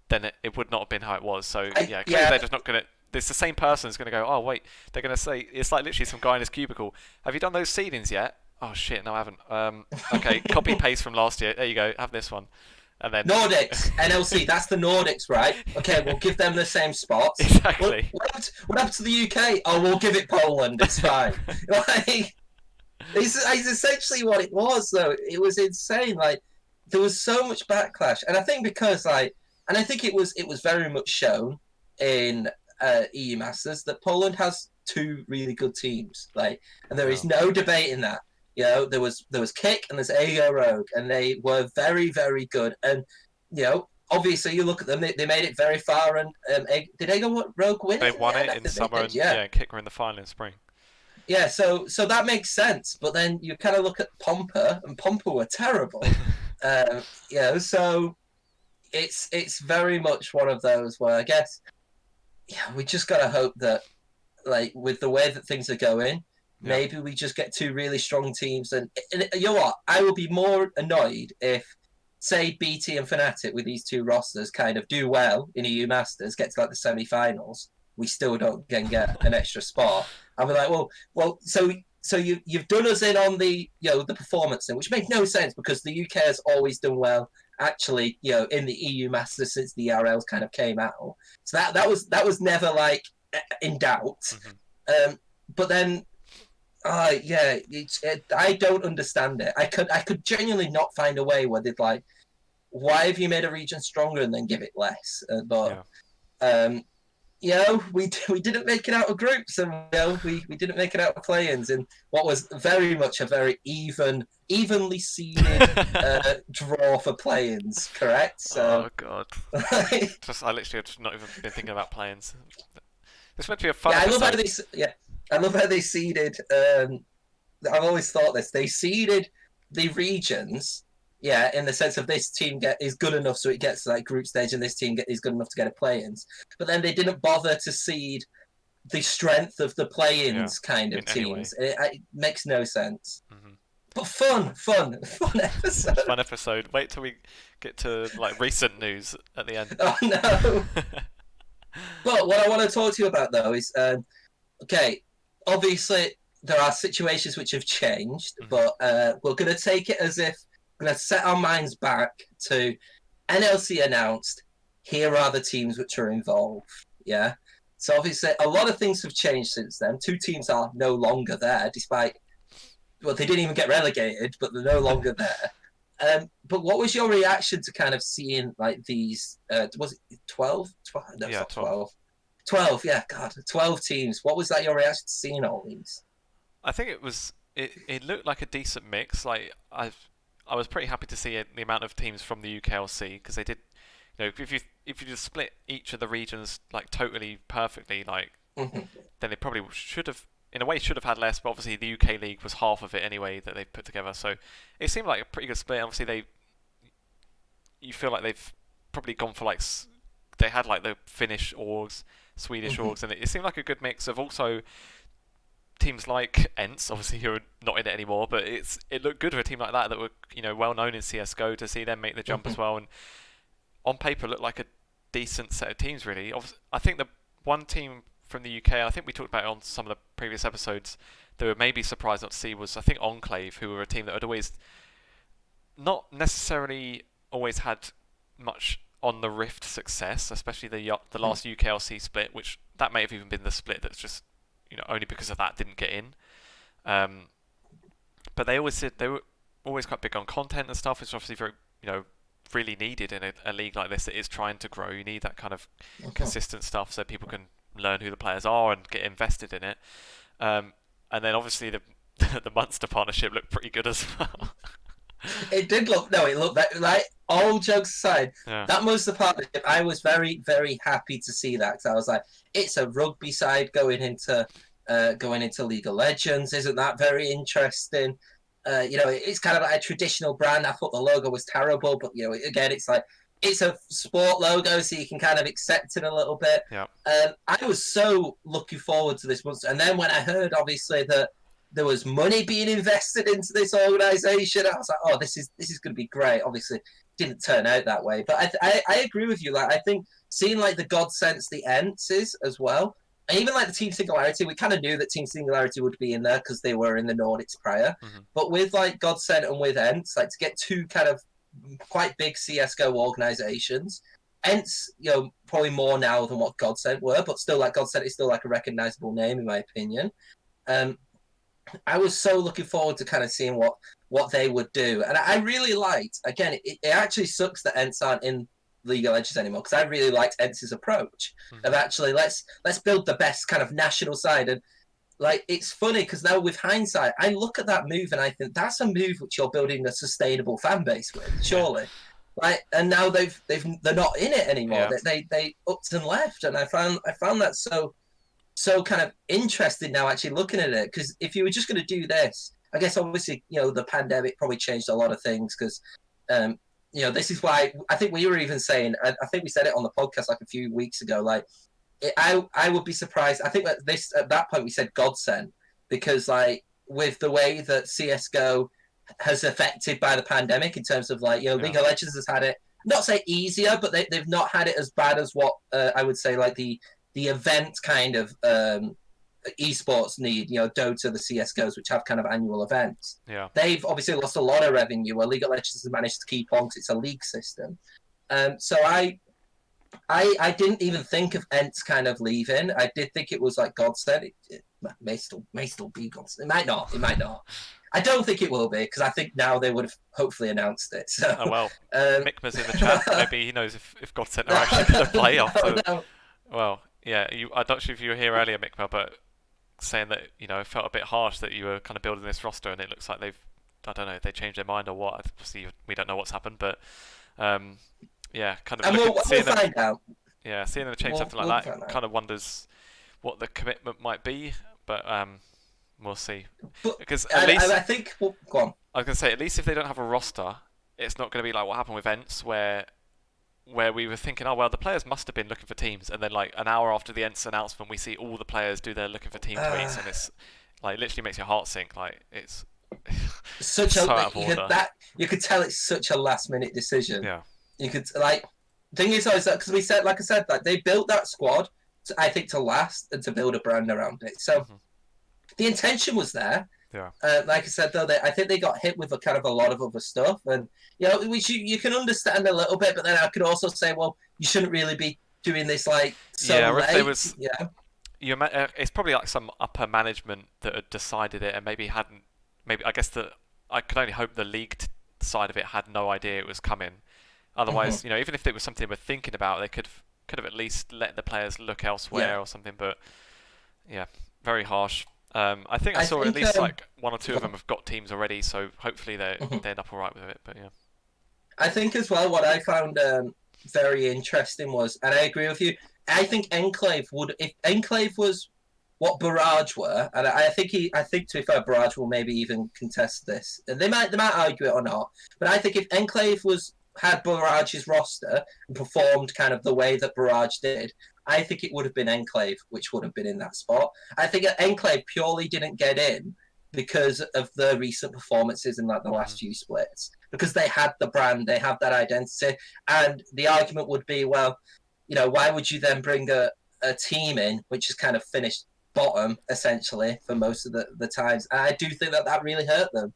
then it would not have been how it was. So yeah, clearly Yeah, they're just not going to. It's the same person who's going to go. Oh wait, they're going to say it's like literally some guy in his cubicle. Have you done those seedings yet? Oh shit, no, I haven't. Okay, copy paste from last year. There you go. Have this one, and then Nordics, NLC, that's the Nordics, right? Okay, we'll give them the same spots. exactly. What happened to the UK? Oh, we'll give it Poland. It's fine. Like, it's essentially what it was, though. It was insane. Like, there was so much backlash, and I think because and I think it was very much shown in EU Masters that Poland has two really good teams. Like, and there is Oh. no debate in that. There was Kick and there's Ago Rogue, and they were very very good. And obviously you look at them, they made it very far. And did Ago Rogue win They it? won Yeah, it I in think they summer, did. and Yeah, yeah, Kick were in the final in spring. yeah. So that makes sense. But then you kind of look at Pompa, and Pompa were terrible. So it's very much one of those where I guess we just gotta hope that, like, with the way that things are going, Yeah. maybe we just get two really strong teams. And you know what? I will be more annoyed if, say, BT and Fnatic with these two rosters kind of do well in EU Masters, get to like the semi-finals, we still don't get an extra spot. I'll be like, well, so you've done us in on the the performance thing, which makes no sense because the UK has always done well. Actually, in the EU Masters since the ERLs kind of came out, so that was never like in doubt. Mm-hmm. But then, I don't understand it. I could genuinely not find a way where they'd like, why have you made a region stronger and then give it less? But Yeah. we didn't make it out of groups, and we didn't make it out of play-ins in what was very much a very evenly seeded draw for play-ins. Correct. So Oh god. yeah, I literally have just not even been thinking about plans. This meant to be a fun I love how episode. I love how they seeded. I've always thought this. They seeded the regions, in the sense of this team is good enough so it gets like group stage, and this team is good enough to get a play-ins. But then they didn't bother to seed the strength of the play-ins kind of in any way. teams. It makes no sense. Mm-hmm. But fun episode. Fun episode. Wait till we get to like recent news at the end. Oh no! But what I want to talk to you about though is, okay, obviously there are situations which have changed, Mhm. but we're going to take it as if we're going to set our minds back to NLC announced, here are the teams which are involved. Yeah. So obviously, a lot of things have changed since then. Two teams are no longer there, despite they didn't even get relegated, but they're no longer there. But what was your reaction to kind of seeing like these? Was it 12? 12? No, it's not 12. 12, yeah, God, 12 teams. What was that your reaction to seeing all these? I think it was. It looked like a decent mix. Like I was pretty happy to see the amount of teams from the UKLC because they did. If you just split each of the regions like totally perfectly, like then they probably should have, in a way, should have had less. But obviously, the UK League was half of it anyway that they put together. So it seemed like a pretty good split. Obviously, you feel like they've probably gone for they had like the Finnish orgs, Swedish orgs, and it seemed like a good mix of also teams like Ents, obviously who are not in it anymore, but it looked good for a team like that were well known in CS:GO to see them make the jump as well, and on paper looked like a decent set of teams really. I think the one team from the UK, I think we talked about it on some of the previous episodes, that were maybe surprised not to see was I think Enclave, who were a team that had always not necessarily always had much on the Rift success, especially the last UKLC split, which that may have even been the split that's just only because of that didn't get in. But they always said they were always quite big on content and stuff, which is obviously very really needed in a league like this that is trying to grow. You need that kind of consistent stuff so people can learn who the players are and get invested in it. And then obviously the the Munster partnership looked pretty good as well. It did look. No, it looked like all jokes aside. Yeah. That Munster partnership, I was very, very happy to see that because I was like, it's a rugby side going into League of Legends. Isn't that very interesting? It's kind of like a traditional brand. I thought the logo was terrible, but again, it's like it's a sport logo, so you can kind of accept it a little bit. Yeah. I was so looking forward to this Munster, and then when I heard obviously that there was money being invested into this organization, I was like, oh, this is going to be great. Obviously, it didn't turn out that way, but I agree with you. Like, I think seeing like the God Sense, the Ents as well, and even like the Team Singularity, we kind of knew that Team Singularity would be in there because they were in the Nordics prior. But with like God Sent and with Ents, like to get two kind of quite big CS:GO organizations. Ents, probably more now than what God Sent were, but still, like God Sent is still like a recognizable name in my opinion. I was so looking forward to kind of seeing what they would do, and I really liked. Again, it actually sucks that Ents aren't in League of Legends anymore because I really liked Ents' approach of actually let's build the best kind of national side. And like it's funny because now with hindsight, I look at that move and I think that's a move which you're building a sustainable fan base with, surely. Right, and now they're not in it anymore. Yeah. They upped and left, and I found that so kind of interested now actually looking at it, because if you were just going to do this, I guess obviously the pandemic probably changed a lot of things because this is why I think we were even saying, I think we said it on the podcast like a few weeks ago, like I would be surprised. I think at that point we said godsend because like with the way that CS:GO has affected by the pandemic in terms of like League of Legends has had it not say easier, but they've not had it as bad as what I would say like the event kind of esports need, Dota, the CS:GOs, which have kind of annual events. Yeah. They've obviously lost a lot of revenue, where League of Legends has managed to keep on because it's a league system. So I didn't even think of Ents kind of leaving. I did think it was like God said. It may still be God said. It might not. I don't think it will be because I think now they would have hopefully announced it. So, oh well, Mikma's in the chat. Maybe he knows if God sent are actually going to play after. No. Well, yeah. I'm not sure if you were here earlier, Mikma, but saying that it felt a bit harsh that you were kind of building this roster and it looks like they changed their mind or what. Obviously, we don't know what's happened, but yeah, kind of. And we'll find out. Yeah, seeing them change something like that kind of wonders what the commitment might be, but we'll see. Because at least I think go on. I was going to say, at least if they don't have a roster, it's not going to be like what happened with Ents, where we were thinking, oh well, the players must have been looking for teams, and then like an hour after the Ents announcement, we see all the players do their looking for team tweets, and it's like literally makes your heart sink. Like it's such so out of order. You could tell it's such a last minute decision. Yeah, you could like. Thing is, always that because we said, like I said, like they built that squad, I think, to last and to build a brand around it. So the intention was there. Yeah. Like I said, though, I think they got hit with a kind of a lot of other stuff, and which you can understand a little bit. But then I could also say, well, you shouldn't really be doing this like so Yeah, or if there late. was, Yeah. it's probably like some upper management that had decided it and maybe hadn't. Maybe I guess that I could only hope the league side of it had no idea it was coming. Hmm. Otherwise, even if it was something they were thinking about, they could have at least let the players look Yeah. elsewhere or something. But yeah, very harsh. I think I I saw at think. least like one or two Go of them have got teams already, so hopefully on. they end up all right with it. But yeah. I think as well what I found very interesting was, and I agree with you. I think Enclave would, if Enclave was what Barrage were, and I think to be fair, Barrage will maybe even contest this. They might argue it or not, but I think if Enclave was had Barrage's roster and performed kind of the way that Barrage did, I think it would have been Enclave which would have been in that spot. I think Enclave purely didn't get in because of the recent performances in like the Mhm. last few splits, because they had the brand, they have that identity, and the argument would be, well, why would you then bring a team in which is kind of finished bottom essentially for most of the times? And I do think that really hurt them.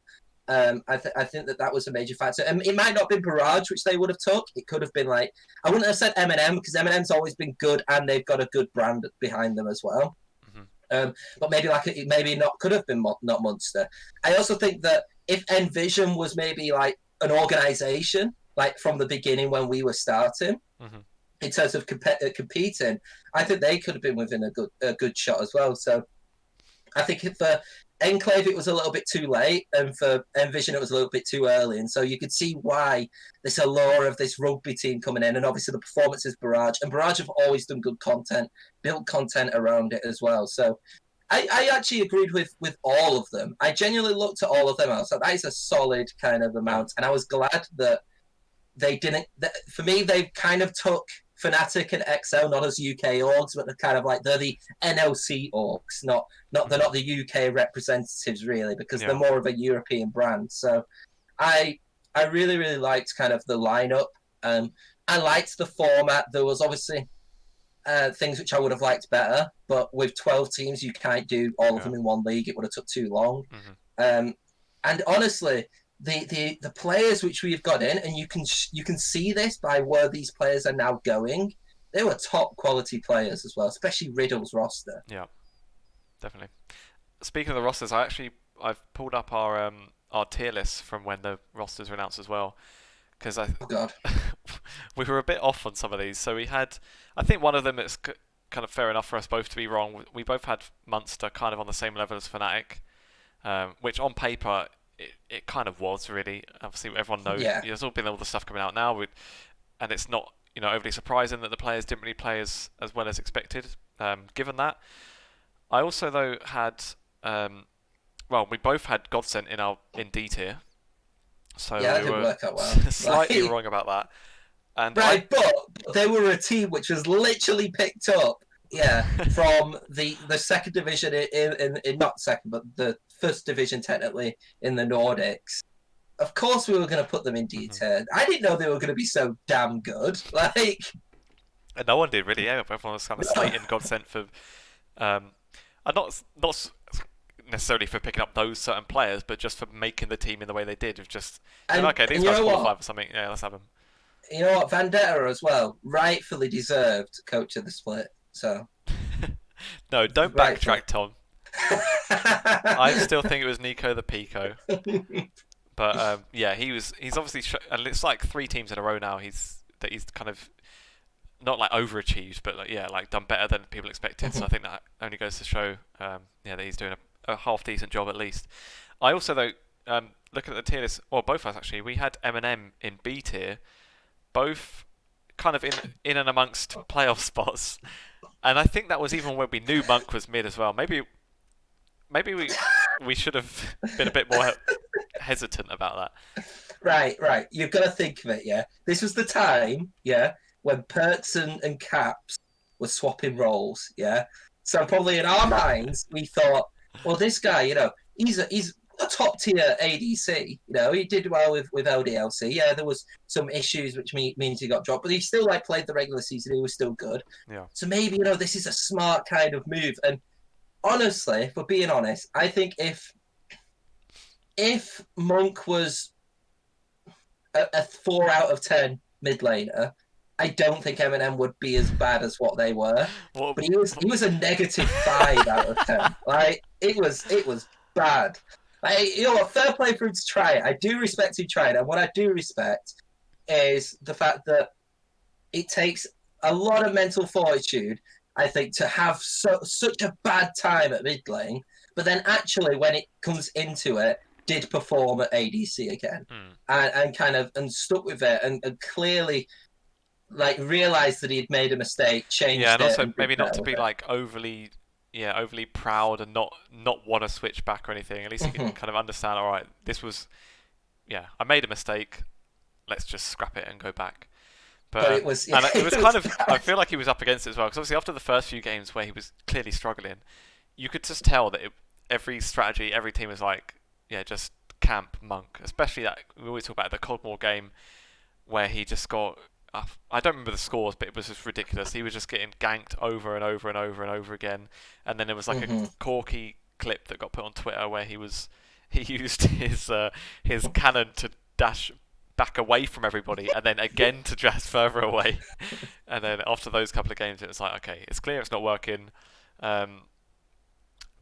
I think that was a major factor. And it might not have been Barrage, which they would have took. It could have been like, I wouldn't have said M&M because M&M's always been good and they've got a good brand behind them as well. Mhm. But maybe maybe not could have been not Munster. I also think that if Envision was maybe like an organization, like from the beginning when we were starting, Mhm. in terms of competing, I think they could have been within a good shot as well. So I think for Enclave it was a little bit too late, and for Envision it was a little bit too early, and so you could see why this allure of this rugby team coming in, and obviously the performances Barrage, and Barrage have always done good content, built content around it as well. So I actually agreed with all of them. I genuinely looked at all of them. I was like, that is a solid kind of Yeah. amount, and I was glad that they didn't. For me, they kind of took Fnatic and XL not as UK orgs, but they're kind of like they're the NLC orgs, they're not the UK representatives really, because they're Yeah. more of a European brand. So I I really liked kind of the lineup. I liked the format. There was obviously things which I would have liked better, but with 12 teams, you can't do all of Yeah. them in one league. It would have took too long. Mhm. Um, and honestly, the players which we've got in, and you can see this by where these players are now going. They were top quality players as well, especially Riddle's roster. Yeah. Definitely. Speaking of the rosters, I've pulled up our tier list from when the rosters were announced as well, because Oh God, we were a bit off on some of these. So we had, I think one of them it's kind of fair enough for us both to be wrong. We both had Munster kind of on the same level as Fnatic, which on paper it kind of was really. Obviously, everyone knows yeah, there's all been all the stuff coming out now, and it's not overly surprising that the players didn't really play as well as expected. Given that, I also though had we both had Godsent in D tier, so yeah, that we didn't were work out well. slightly wrong about that. And I Right, but they were a team which was literally picked up, yeah, from the second division in not second, but the first division technically in the Nordics. Of course, we were going to put them in D Mhm. tier. I didn't know they were going to be so damn good. Like, And no one did really. Yeah, everyone was kind of no. slating Godsent for, and not necessarily for picking up those certain players, but just for making the team in the way they did. Of just okay, these And you guys know qualify what? for something. Yeah, let's have them. Vendetta as well, rightfully deserved coach of the split. So No, don't rightfully. backtrack, Tom. I still think it was Nico the Pico, but yeah, he's obviously and it's like 3 teams in a row now. He's kind of not like overachieved, but like done better than people expected. So I think that only goes to show that he's doing a half decent job at least. I also though looking at the tier list, or both of us actually, we had M&M in B tier, both kind of in and amongst playoff spots, and I think that was even when we knew Monk was mid as well. Maybe we should have been a bit more hesitant about that. Right. You've got to think of it, yeah. This was the time, yeah, when Perks and Caps were swapping roles, yeah. So probably in our minds, we thought, well, this guy, he's a top tier ADC. He did well with LDLC. Yeah, there was some issues which means he got dropped, but he still like played the regular season. He was still good. Yeah. So maybe this is a smart kind of move. And honestly, for being honest, I think if Monk was a 4 out of 10 mid laner, I don't think Eminem would be as bad as what they were, What? but he was a -5 out of 10. Like it was bad. Like, you know what? Fair play for him to try it. I do respect him trying it, and what I do respect is the fact that it takes a lot of mental fortitude, I think, to have such a bad time at mid lane, but then actually when it comes into it, did perform at ADC again, Hmm. and kind of and stuck with it, and clearly like realized that he'd made a mistake, Yeah, changed and it, also and did maybe not better to with be it. like overly, yeah, overly proud and not want to switch back or anything. At least he can Mm-hmm. kind of understand. All right, this was, yeah, I made a mistake. Let's just scrap it and go back. But But it was, yeah, and it was it kind was of, I bad. feel like he was up against it as well because obviously after the first few games where he was clearly struggling, you could just tell that every strategy, every team was like, yeah, just camp monk. Especially that we always talk about the Coldmore game where he just got. I don't remember the scores, but it was just ridiculous. He was just getting ganked over and over and over and over again. And then there was like a Mm-hmm. Corky clip that got put on Twitter where he used his cannon to dash back away from everybody, and then again to dash further away. And then after those couple of games, it was like, okay, it's clear it's not working. Um,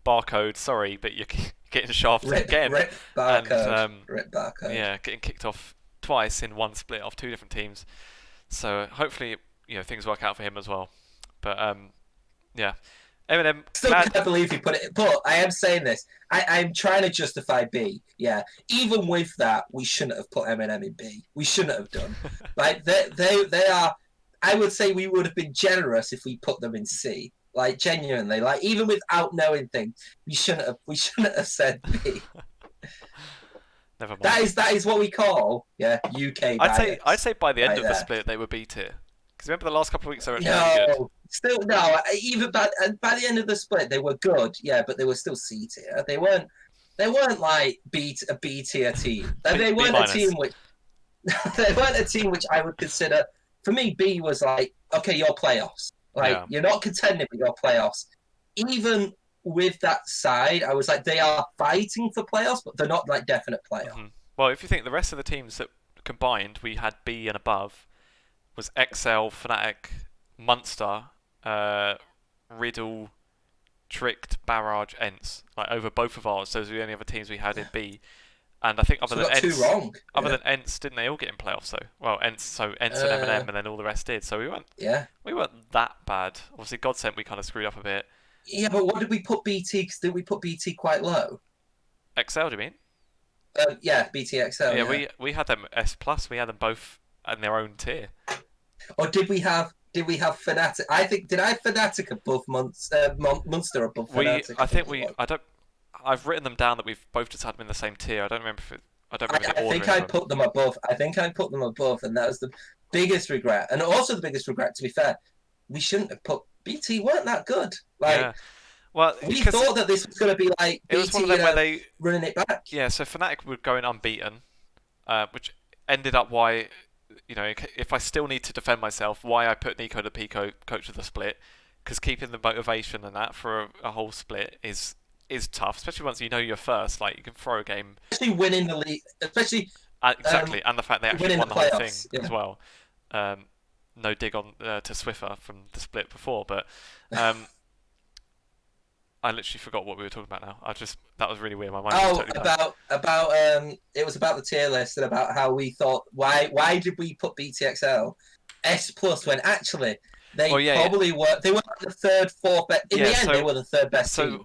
Barcode, sorry, but you're getting shafted Rip, again, rip and barcode, rip barcode. yeah, getting kicked off twice in one split off two different teams. So hopefully, things work out for him as well. But yeah, Eminem, Still glad. can't believe he put it. But I am saying this. I'm trying to justify B. Yeah. Even with that, we shouldn't have put Eminem in B. We shouldn't have done. Like they are. I would say we would have been generous if we put them in C. Like genuinely. Like even without knowing things, we shouldn't have said B. Never That mind. is that is what we call UK I'd bias say by the end right of the there. split they were B tier. Because remember the last couple of weeks they were actually really good. No, still no. Even by the end of the split, they were good, yeah, but they were still C tier. They weren't like a B tier team. B, They B weren't a team minus. which they weren't a team which I would consider. For me, B was like, okay, your playoffs. Like Yeah. you're not contending with your playoffs. Even with that side, I was like, they are fighting for playoffs, but they're not like definite playoffs. Well, if you think the rest of the teams that combined we had B and above was XL, Fnatic, Munster, uh, Riddle, Tricked, Barrage, Ents. Like over both of ours, those were the only other teams we had in B. And I think So we got two wrong. other Yeah. than Ents, didn't they all get in playoffs though? Well, Ents, so Ents and Uh, Eminem, and then all the rest did. So yeah. we weren't that bad. Obviously, Godsent we kind of screwed up a bit. Yeah, but what did we put BT? Because did we put BT quite low? XL, do you mean? Yeah, BTXL. Yeah, Yeah. we had them S plus. We had them both in their own tier. Or did we have Fnatic? I think did I have Fnatic above Munster above Fnatic? I I think think it was. I don't. I've written them down that we've both just had them in the same tier. I don't remember I don't remember the I think ordering of I them. put them above. I think I put them above, and that was the biggest regret. And also the biggest regret, to be fair, we shouldn't have put BT. Weren't that good? Like Yeah. Well, we because thought that this was going to be like it was one of BT, them where they, running it back. yeah. So Fnatic were going unbeaten, which ended up why, if I still need to defend myself, why I put Nico the Pico coach of the split, because keeping the motivation and that for a whole split is tough, especially once you know you're first. Like you can throw a game, Especially winning the league, especially exactly, and the fact they actually winning the won the whole thing playoffs. as Yeah. well. No dig on to Swiffer from the split before, but um, I literally forgot what we were talking about now. That was really weird. My mind was Oh, totally blank. about it was about the tier list and about how we thought why did we put BTXL S plus when actually they Oh yeah, probably were like the third, fourth best. In yeah. the end, they were the third best team.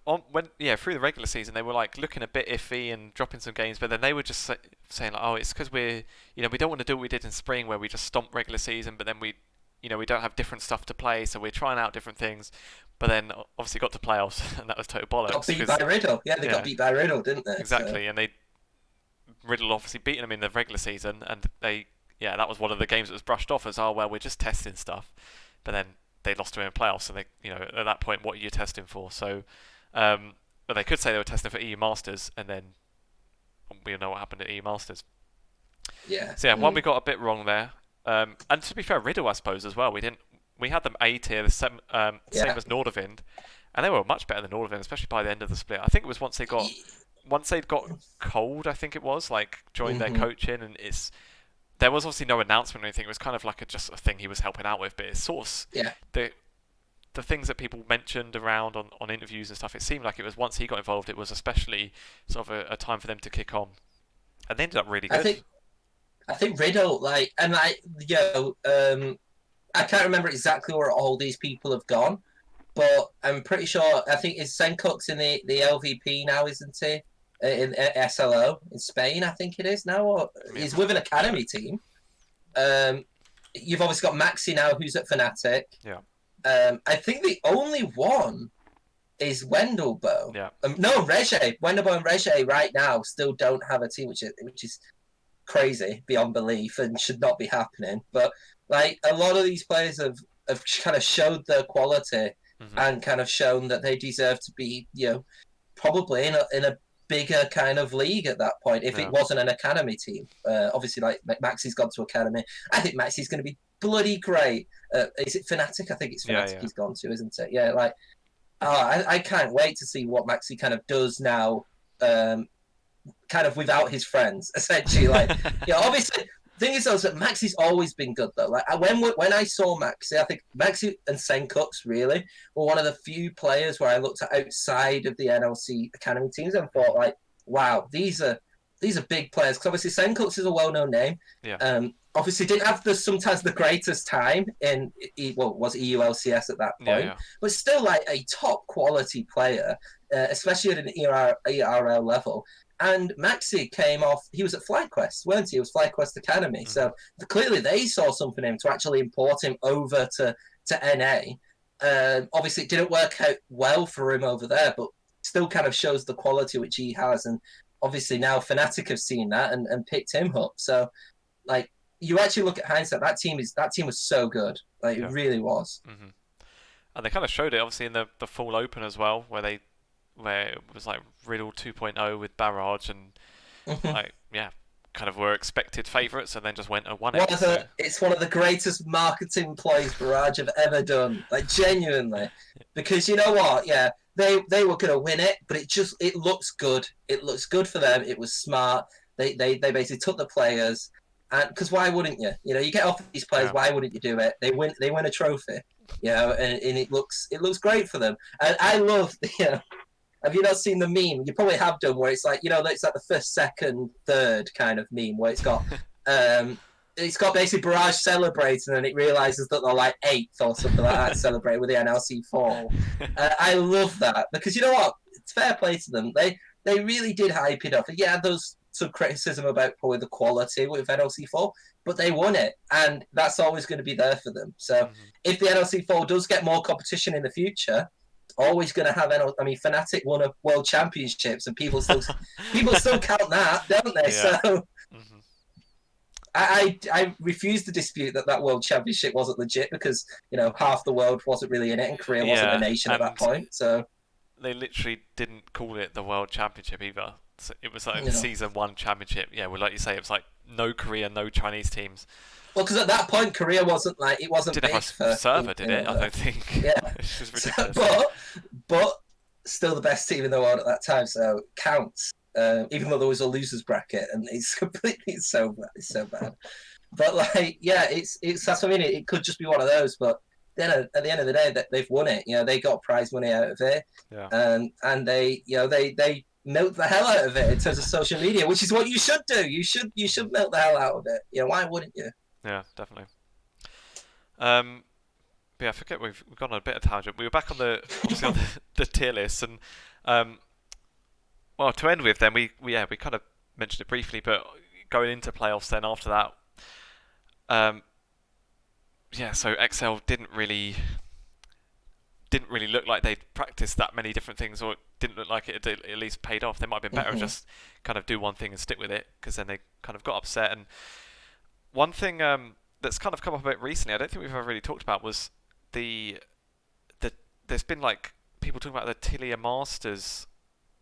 Through the regular season they were like looking a bit iffy and dropping some games, but then they were just saying like, oh, it's because we don't want to do what we did in spring where we just stomped regular season, but then we don't have different stuff to play, so we're trying out different things. But then obviously got to playoffs and that was total Got bollocks. beat by Riddle. Yeah, they got Yeah, beat by Riddle, didn't they? So, exactly, and Riddle obviously beating them in the regular season, and that was one of the games that was brushed off as, oh well, we're just testing stuff, but then they lost to him in playoffs, and at that point, what are you testing for? So, but they could say they were testing for EU Masters, and then we know what happened at EU Masters. yeah. So yeah, one we got a bit wrong there, and to be fair, Riddle I suppose as well. We had them A tier, the same Yeah. as Nordavind, and they were much better than Nordavind, especially by the end of the split. I think it was once they'd got cold. I think it was like joined their Mm-hmm. coaching, and there was obviously no announcement or anything. It was kind of like just a thing he was helping out with. But it's sort of Yeah. the things that people mentioned around on interviews and stuff. It seemed like it was once he got involved, it was especially sort of a time for them to kick on, and they ended up really I good. think I think Riddle, like, and like, I can't remember exactly where all these people have gone, but I'm pretty sure. I think it's Sencook's in the LVP now, isn't he? In SLO in Spain, I think it is now. Or Let me he's have a with an academy check. team. You've obviously got Maxi now, who's at Fnatic. Yeah, I think the only one is Wendelbo. yeah, No, Reje. Wendelbo and Reje right now still don't have a team, which is crazy beyond belief and should not be happening. But like a lot of these players have kind of showed their quality hmm and kind of shown that they deserve to be, probably in a bigger kind of league at that point if it yeah, wasn't an academy team. Obviously, like Maxi's gone to academy. I think Maxi's going to be bloody great. Is it Fnatic? I think it's yeah, Fnatic yeah. he's gone to, isn't it? Yeah, like I can't wait to see what Maxi kind of does now. Kind of without his friends, essentially. Like, obviously, the thing is though, is that Maxi's always been good though. Like when I saw Maxi, I think Maxi and Sencooks really were one of the few players where I looked at outside of the NLC academy teams and thought like, wow, these are big players. Because obviously Sencooks is a well-known name. Yeah. Obviously didn't have sometimes the greatest time in was EULCS at that point, Yeah, but still like a top quality player, especially at an ERL level. And Maxi came off, he was at FlyQuest, weren't he? It was FlyQuest Academy. hmm So clearly they saw something in him to actually import him over to NA. Obviously, it didn't work out well for him over there, but still kind of shows the quality which he has. And obviously now Fnatic have seen that and picked him up. So, like, you actually look at hindsight, that team was so good. Like, it yeah. really was. hmm And they kind of showed it obviously in the full open as well, where it was like Riddle 2.0 with Barrage and like kind of were expected favourites and then just went and won it. So It's one of the greatest marketing plays Barrage have ever done. Like genuinely, because you know what? Yeah, they were going to win it, but it looks good. It looks good for them. It was smart. They basically took the players, and because why wouldn't you? You get off these players. yeah, Why wouldn't you do it? They win a trophy. And it looks great for them. And I love have you not seen the meme? You probably have done, where it's like it's like the first, second, third kind of meme where it's got basically Barrage celebrating and it realizes that they're like eighth or something like that, celebrate with the NLC fall. I love that because you know what? It's fair play to them. They really did hype it up. Yeah, there's some criticism about probably the quality with NLC fall, but they won it, and that's always going to be there for them. So if the NLC fall does get more competition in the future, always going to have. I mean, Fnatic won a world championships, and people still count that, don't they? yeah. So hmm I refuse to dispute that world championship wasn't legit because half the world wasn't really in it, and Korea wasn't a Yeah, nation at that and point. So they literally didn't call it the World Championship either. So it was like the you know, Season 1 Championship. Yeah, well, like you say, it was like no Korea, no Chinese teams. well, because at that point Korea wasn't Didn't big have for a server, did it? I don't think. yeah. It's just So, ridiculous. but still the best team in the world at that time, so it counts. Even though there was a losers bracket, and it's completely so bad. It's so bad. But like, yeah, it's that's what I mean. It could just be one of those, but then at the end of the day, that they've won it. They got prize money out of it, Yeah. and they milk the hell out of it in terms of social media, which is what you should do. You should milk the hell out of it. Why wouldn't you? Yeah, definitely. But yeah, I forget we've gone on a bit of tangent. We were back on obviously on the tier list, and well, to end with, then we kind of mentioned it briefly, but going into playoffs, then after that, yeah, so XL didn't really look like they'd practiced that many different things, or it didn't look like it had at least paid off. They might have been better just kind of do one thing and stick with it, because then they kind of got upset. And one thing that's kind of come up a bit recently, I don't think we've ever really talked about, was the there's been like people talking about the Tilia Masters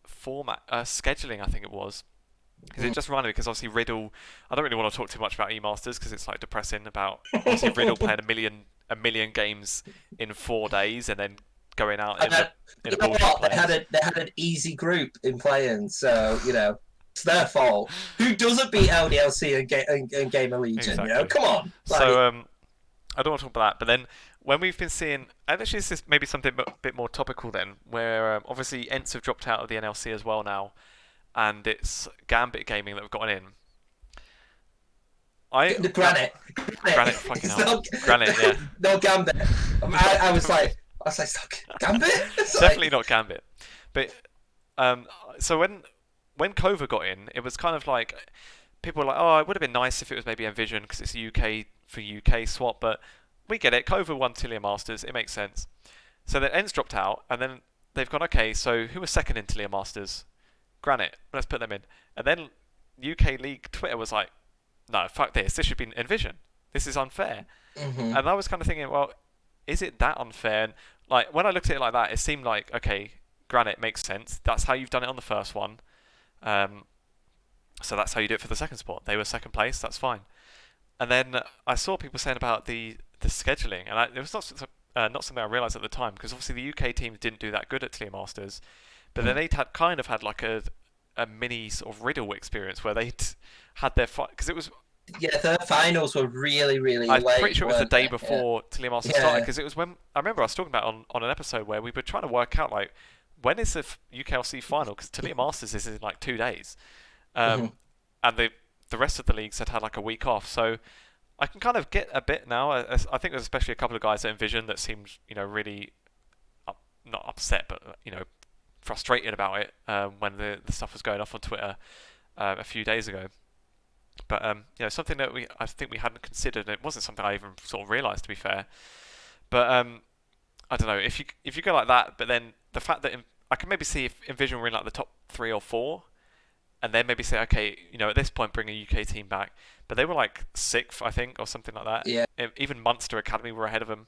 format scheduling, I think it was. Because it just reminded me, because obviously Riddle, I don't really want to talk too much about E-Masters because it's like depressing about obviously Riddle playing a million games in 4 days and then going out in a You know bullshit what? place. They had an easy group in playing, so It's their fault. Who doesn't beat LDLC and Gamer Legion? Exactly. You know, come on. So I don't want to talk about that, but then when we've been seeing, and actually this is maybe something a bit more topical then, where obviously Ents have dropped out of the NLC as well now, and it's Gambit Gaming that have gotten in. The Granite fucking hell. Granite, yeah. No Gambit. I was like, Gambit? Definitely not Gambit. But so when Cova got in, it was kind of like people were like, oh, it would have been nice if it was maybe Envision because it's a UK for UK swap, but we get it. Cova won Tilia Masters, it makes sense. So then Ents dropped out, and then they've gone, okay, so who was second in Tilia Masters? Granite. Let's put them in. And then UK League Twitter was like, no, fuck this. This should be Envision. This is unfair. Mm-hmm. And I was kind of thinking, well, is it that unfair? And like when I looked at it like that, it seemed like, okay, Granite makes sense. That's how you've done it on the first one. So that's how you do it for the second spot. They were second place. That's fine. And then I saw people saying about the scheduling, and it was not something I realised at the time because obviously the UK teams didn't do that good at Tilia Masters, but then they'd had like a mini sort of riddle experience where they'd had their fight because it was. Yeah, their finals were really, really I'm late. pretty sure it was the day before Tilia Masters started because it was when I remember I was talking about on an episode where we were trying to work out like when is the UKLC final because Tilia Masters is in like 2 days, and the rest of the leagues had like a week off, so I can kind of get a bit now. I think there's especially a couple of guys at Envision that seemed really not upset but frustrated about it when the stuff was going off on Twitter a few days ago. But something that I think we hadn't considered. And it wasn't something I even sort of realised, to be fair. But I don't know if you go like that. But then the fact that I can maybe see if Envision were in like the top 3 or 4, and then maybe say, okay, at this point bring a UK team back. But they were like 6th, I think, or something like that. Yeah. Even Munster Academy were ahead of them.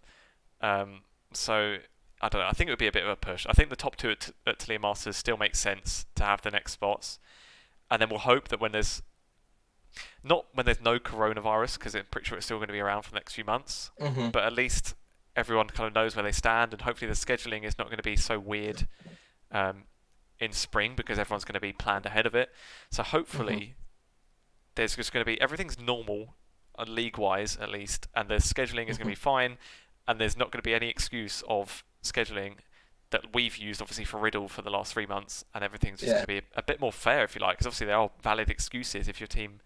So I don't know. I think it would be a bit of a push. I think the top 2 at Tilia Masters still makes sense to have the next spots, and then we'll hope that when there's no coronavirus, because I'm pretty sure it's still going to be around for the next few months, but at least everyone kind of knows where they stand, and hopefully the scheduling is not going to be so weird in spring because everyone's going to be planned ahead of it. So hopefully there's just going to be everything's normal, league-wise at least, and the scheduling is going to be fine, and there's not going to be any excuse of scheduling that we've used obviously for Riddle for the last 3 months, and everything's just going to be a bit more fair, if you like, because obviously there are valid excuses if your team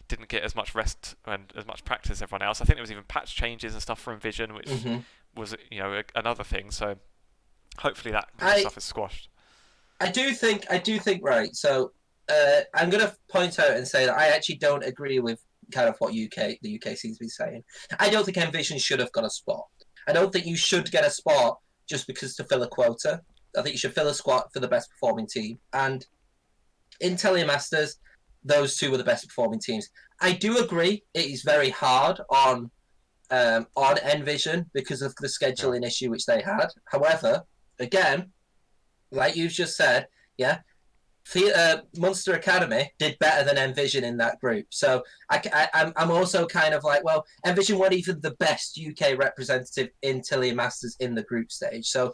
didn't get as much rest and as much practice as everyone else. I think there was even patch changes and stuff for Envision, which was another thing. So hopefully that kind of stuff is squashed. I do think right. So I'm going to point out and say that I actually don't agree with kind of what the UK seems to be saying. I don't think Envision should have got a spot. I don't think you should get a spot just because to fill a quota. I think you should fill a squad for the best performing team. And in Tilia Masters, those 2 were the best performing teams. I do agree it is very hard on Envision because of the scheduling issue which they had. However, again, like you've just said, Munster Academy did better than Envision in that group. So I'm also kind of like, well, Envision weren't even the best UK representative in Tilia Masters in the group stage. So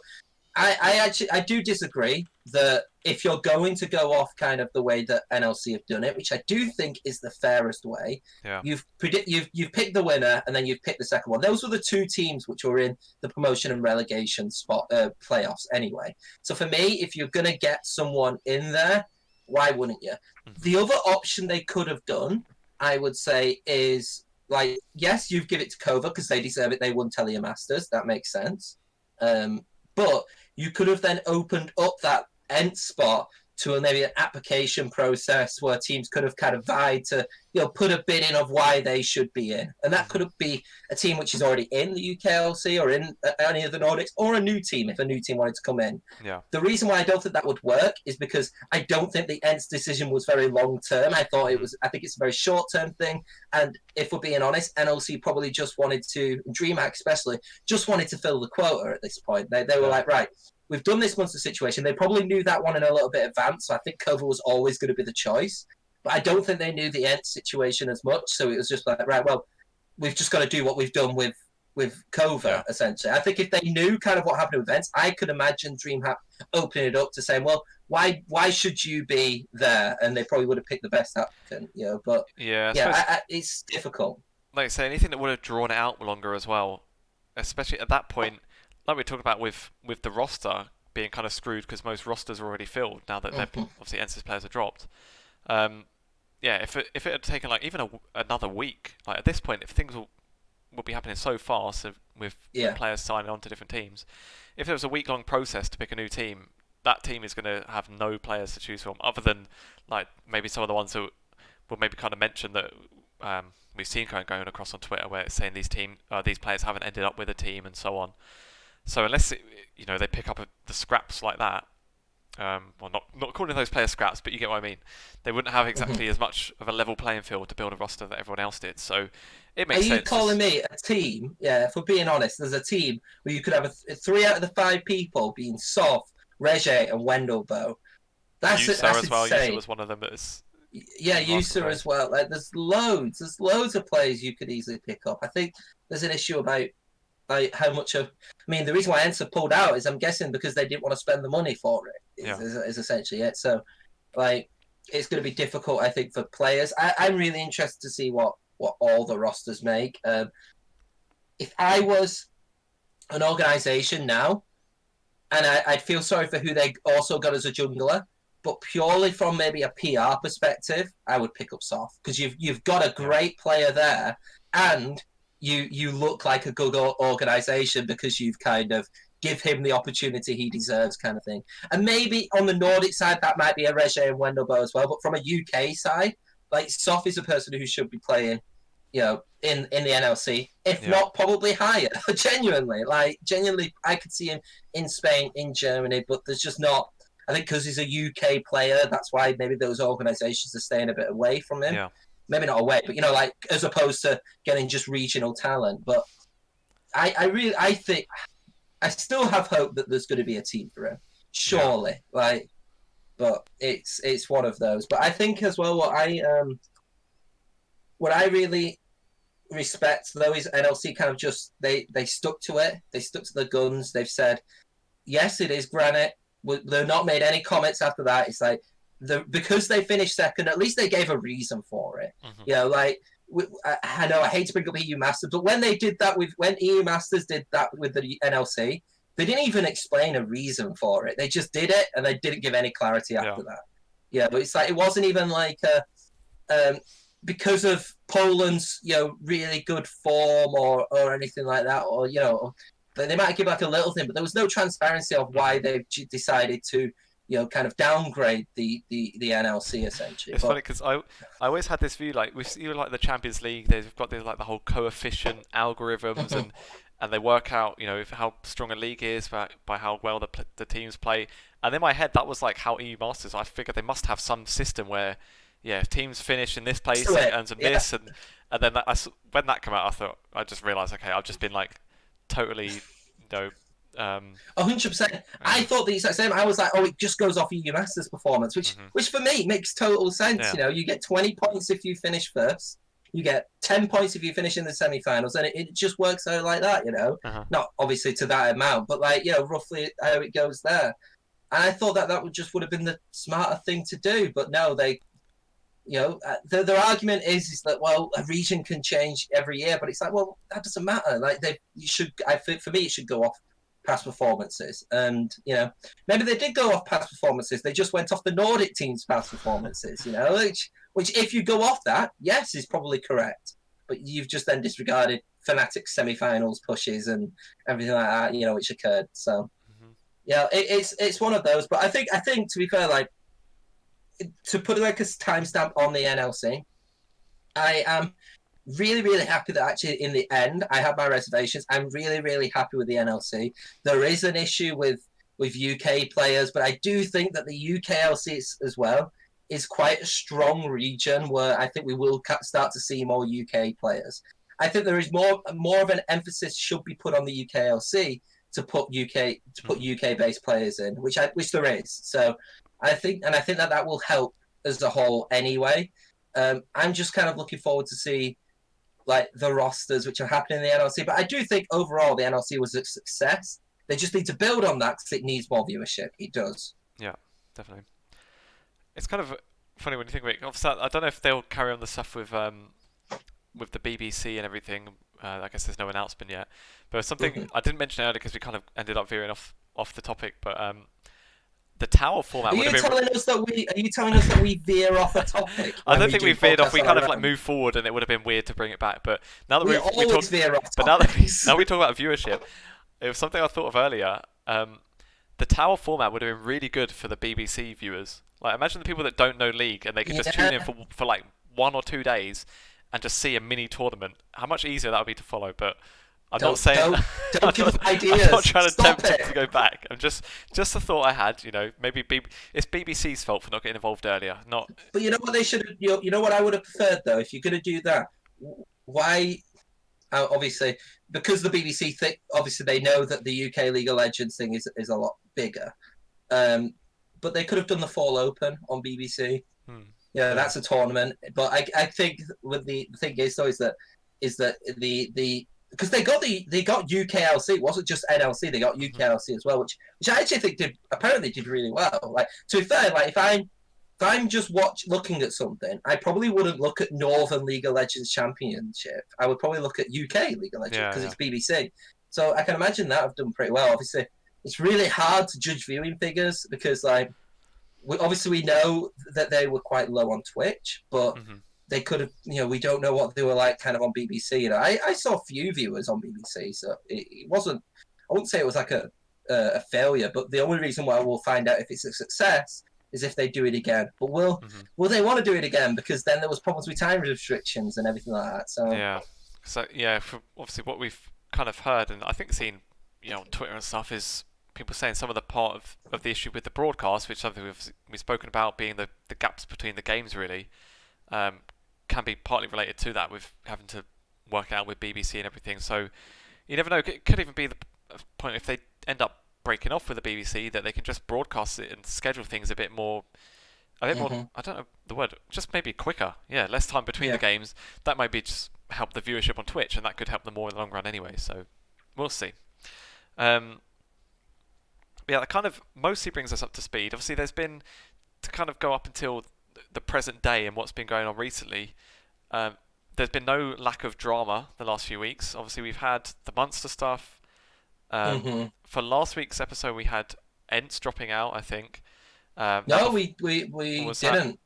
I do disagree that if you're going to go off kind of the way that NLC have done it, which I do think is the fairest way, you've picked the winner and then you've picked the second one. Those were the 2 teams which were in the promotion and relegation spot playoffs anyway. So for me, if you're going to get someone in there, why wouldn't you? The other option they could have done, I would say, is like, yes, you give it to Cova because they deserve it. They won Tilia Masters. That makes sense. But you could have then opened up that Ent spot to maybe an application process where teams could have kind of vied to, put a bid in of why they should be in. And that could be a team which is already in the UKLC or in any of the Nordics, or a new team if a new team wanted to come in. Yeah. The reason why I don't think that would work is because I don't think the Ent's decision was very long term. I think it's a very short term thing. And if we're being honest, NLC probably just wanted to, Dreamhack especially, just wanted to fill the quota at this point. They were like, right, we've done this Munster situation. They probably knew that one in a little bit advance, so I think Cova was always going to be the choice. But I don't think they knew the Ent situation as much, so it was just like, right, well, we've just got to do what we've done with Cova, Yeah. essentially. I think if they knew kind of what happened with events, I could imagine Dreamhack opening it up to saying, well, why should you be there? And they probably would have picked the best applicant, But Yeah, I suppose, yeah, it's difficult. like I say, anything that would have drawn it out longer as well, especially at that point, like we talked about with the roster being kind of screwed because most rosters are already filled now that they're Mhm. obviously NCS players are dropped. Um, yeah, if it had taken like even another week, like at this point, if things will be happening so fast with Yeah. players signing on to different teams, if there was a week-long process to pick a new team, that team is going to have no players to choose from, other than like maybe some of the ones who will maybe kind of mention that we've seen going across on Twitter where it's saying these players haven't ended up with a team and so on. So unless they pick up the scraps like that, well, not calling those players scraps, but you get what I mean. They wouldn't have Mhm. exactly as much of a level playing field to build a roster that everyone else did. So it Are makes you sense. calling me a team? Yeah, if we're being honest, there's a team where you could have three out of the five people being Soft, Regé, and Wendelbo. Usa That's as well. Usa insane. was one of them that is Yeah, remarkable User as players. well. Like, there's loads of players you could easily pick up. I think there's an issue about like how much of. I mean, the reason why Ensa pulled out is I'm guessing because they didn't want to spend the money for it. Yeah, Is essentially it. So, like, it's going to be difficult, I think, for players. I'm really interested to see what all the rosters make. If I was an organization now, and I'd feel sorry for who they also got as a jungler, but purely from maybe a PR perspective, I would pick up Soft because you've got a yeah, great player there, and you look like a good organization because you've kind of give him the opportunity he deserves, kind of thing. And maybe on the Nordic side, that might be a Regé and Wendelbo as well. But from a UK side, like Soft is a person who should be playing in the NLC, if yeah. not probably higher. Genuinely, I could see him in Spain, in Germany, but there's just not. I think because he's a UK player, that's why maybe those organisations are staying a bit away from him. Yeah. Maybe not away, but like as opposed to getting just regional talent. But I think I still have hope that there's going to be a team for him. Yeah. Surely, but it's one of those. But I think as well what I really respect though is NLC kind of just they stuck to it. They stuck to the guns. They've said yes, it is Granite. They've not made any comments after that. It's like because they finished second. At least they gave a reason for it. Hmm. Like I know I hate to bring up EU Masters, but when they did that when EU Masters did that with the NLC, they didn't even explain a reason for it. They just did it and they didn't give any clarity Yeah. after that. Yeah, but it's like it wasn't even like because of Poland's really good form or anything like that, or they might give like a little thing, but there was no transparency of why Hmm. they decided to kind of downgrade the NLC essentially. It's But funny because I always had this view like we see like the Champions League. They've got like the whole coefficient algorithms and they work out how strong a league is by how well the teams play. And in my head that was like how EU Masters. I figured they must have some system where if teams finish in this place to it it, earns them yeah, this and then when that came out I just realised okay I've just been like totally know 100%. I yeah. thought the exact same. I was like, oh, it just goes off EU Masters performance, which Hmm. which for me makes total sense. Yeah. You get 20 points if you finish first. You get 10 points if you finish in the semi-finals, and it just works out like that. Uh-huh. Not obviously to that amount, but like roughly how it goes there. And I thought that would have been the smarter thing to do, but no, they their argument is that well a region can change every year, but it's like well that doesn't matter. Like you should I think for me it should go off past performances, and maybe they did go off past performances. They just went off the Nordic team's past performances. Which if you go off that, yes, is probably correct, but you've just then disregarded Fnatic semi-finals pushes and everything like that. Which occurred. So Hmm. yeah, it's one of those. But I think to be fair, like to put like a timestamp on the NLC, I am really, really happy that actually in the end I have my reservations. I'm really, really happy with the NLC. There is an issue with UK players, but I do think that the UKLC as well is quite a strong region where I think we will start to see more UK players. I think there is more of an emphasis should be put on the UKLC to put Hmm. UK based players in, which there is. So I think that will help as a whole anyway. I'm just kind of looking forward to see like the rosters which are happening in the NLC. But I do think overall the NLC was a success. They just need to build on that because it needs more viewership. It does. Yeah, definitely. It's kind of funny when you think about it. Obviously, I don't know if they'll carry on the stuff with the BBC and everything. I guess there's no announcement yet. But something I didn't mention earlier because we kind of ended up veering off the topic. But the tower format Are would you have been. telling us that we? Are you telling us that we veer off a topic? I don't think we veered off. podcasts We on kind our of like own? moved forward, and it would have been weird to bring it back. But now that We we always talk, veer off but topics. now we talk about viewership. It was something I thought of earlier. The tower format would have been really good for the BBC viewers. Like, imagine the people that don't know League and they could just tune in for like 1 or 2 days and just see a mini tournament. How much easier that would be to follow. But I'm not saying. Don't give us ideas. I'm not trying to Stop tempt it. to go back. I'm just a thought I had. You know, maybe it's BBC's fault for not getting involved earlier. Not. But you know what they should. You know what I would have preferred though. If you're going to do that, why? Obviously, because the BBC think. Obviously, they know that the UK League of Legends thing is a lot bigger. But they could have done the Fall Open on BBC. Yeah, that's a tournament. But I think with the thing is though is that the because they got UKLC. It wasn't just NLC. They got UKLC as well, which I actually think apparently did really well. Like, to be fair, like if I'm just looking at something, I probably wouldn't look at Northern League of Legends Championship. I would probably look at UK League of Legends because it's BBC. So I can imagine that I've done pretty well. Obviously, it's really hard to judge viewing figures because like we know that they were quite low on Twitch, but they could have, we don't know what they were like kind of on BBC. You know, I saw few viewers on BBC, so it wasn't. I wouldn't say it was like a failure, but the only reason why we'll find out if it's a success is if they do it again. But will they want to do it again? Because then there was problems with time restrictions and everything like that. So for obviously what we've kind of heard and I think seen, on Twitter and stuff is people saying some of the part of the issue with the broadcast, which is something we've spoken about, being the gaps between the games really, can be partly related to that with having to work out with BBC and everything. So you never know. It could even be the point if they end up breaking off with the BBC that they can just broadcast it and schedule things a bit more. I don't know the word. Just maybe quicker. Yeah, less time between the games. That might be just help the viewership on Twitch, and that could help them more in the long run anyway. So we'll see. Yeah, that kind of mostly brings us up to speed. Obviously, there's been to kind of go up until the present day and what's been going on recently. There's been no lack of drama the last few weeks. Obviously, we've had the Munster stuff. For last week's episode, we had Ents dropping out, I think. No, we didn't.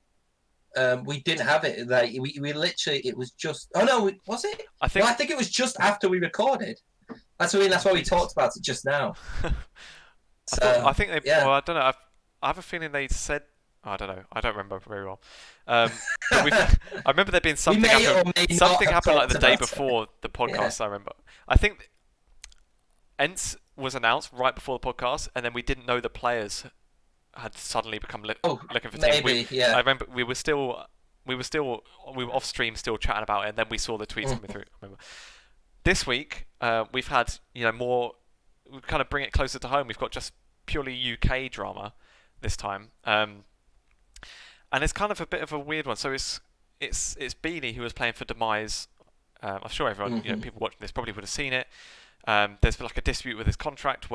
We didn't have it. Like we literally, it was just. Oh no, was it? I think it was just after we recorded. That's why we talked about it just now. I think they. Yeah. Well, I don't know. I have a feeling they said. I don't know. I don't remember very well. I remember there being something happened. Something happened like the day before the podcast. Yeah. I remember. I think Ents was announced right before the podcast, and then we didn't know the players had suddenly become looking for teams. Yeah. I remember we were off stream still chatting about it, and then we saw the tweets coming through. I remember. This week we've had more. We kind of bring it closer to home. We've got just purely UK drama this time, and it's kind of a bit of a weird one. So it's Beanie who was playing for Demise. I'm sure everyone, people watching this probably would have seen it. There's like a dispute with his contract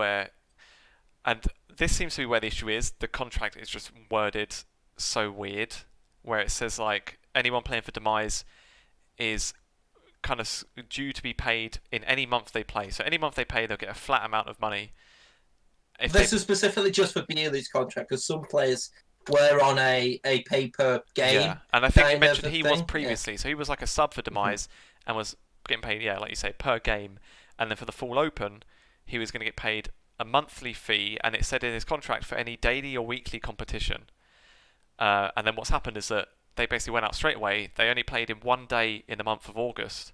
and this seems to be where the issue is. The contract is just worded so weird, where it says like anyone playing for Demise is kind of due to be paid in any month they play. So any month they play, they'll get a flat amount of money. This is specifically just for Bealey's contract, because some players were on a pay per game. Yeah, and I think you mentioned he was previously. Yeah. So he was like a sub for Demise and was getting paid, like you say, per game. And then for the Fall Open, he was going to get paid a monthly fee, and it said in his contract for any daily or weekly competition. And then what's happened is that they basically went out straight away. They only played in 1 day in the month of August.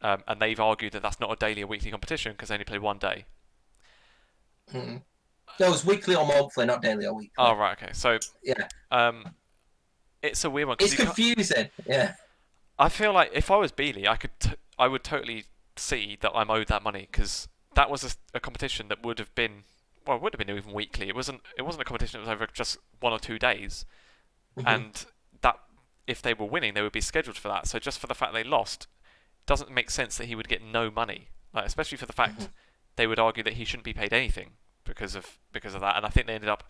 And they've argued that that's not a daily or weekly competition because they only played 1 day. No, it was weekly or monthly, not daily or weekly. Oh, right, okay. So, yeah. It's a weird one. It's confusing, yeah. I feel like if I was Bealey, I would totally see that I'm owed that money, because that was a competition that would have been, well, it would have been even weekly. It wasn't a competition that was over just 1 or 2 days. And that if they were winning, they would be scheduled for that. So just for the fact they lost doesn't make sense that he would get no money, like, especially for the fact they would argue that he shouldn't be paid anything because of that. And I think they ended up,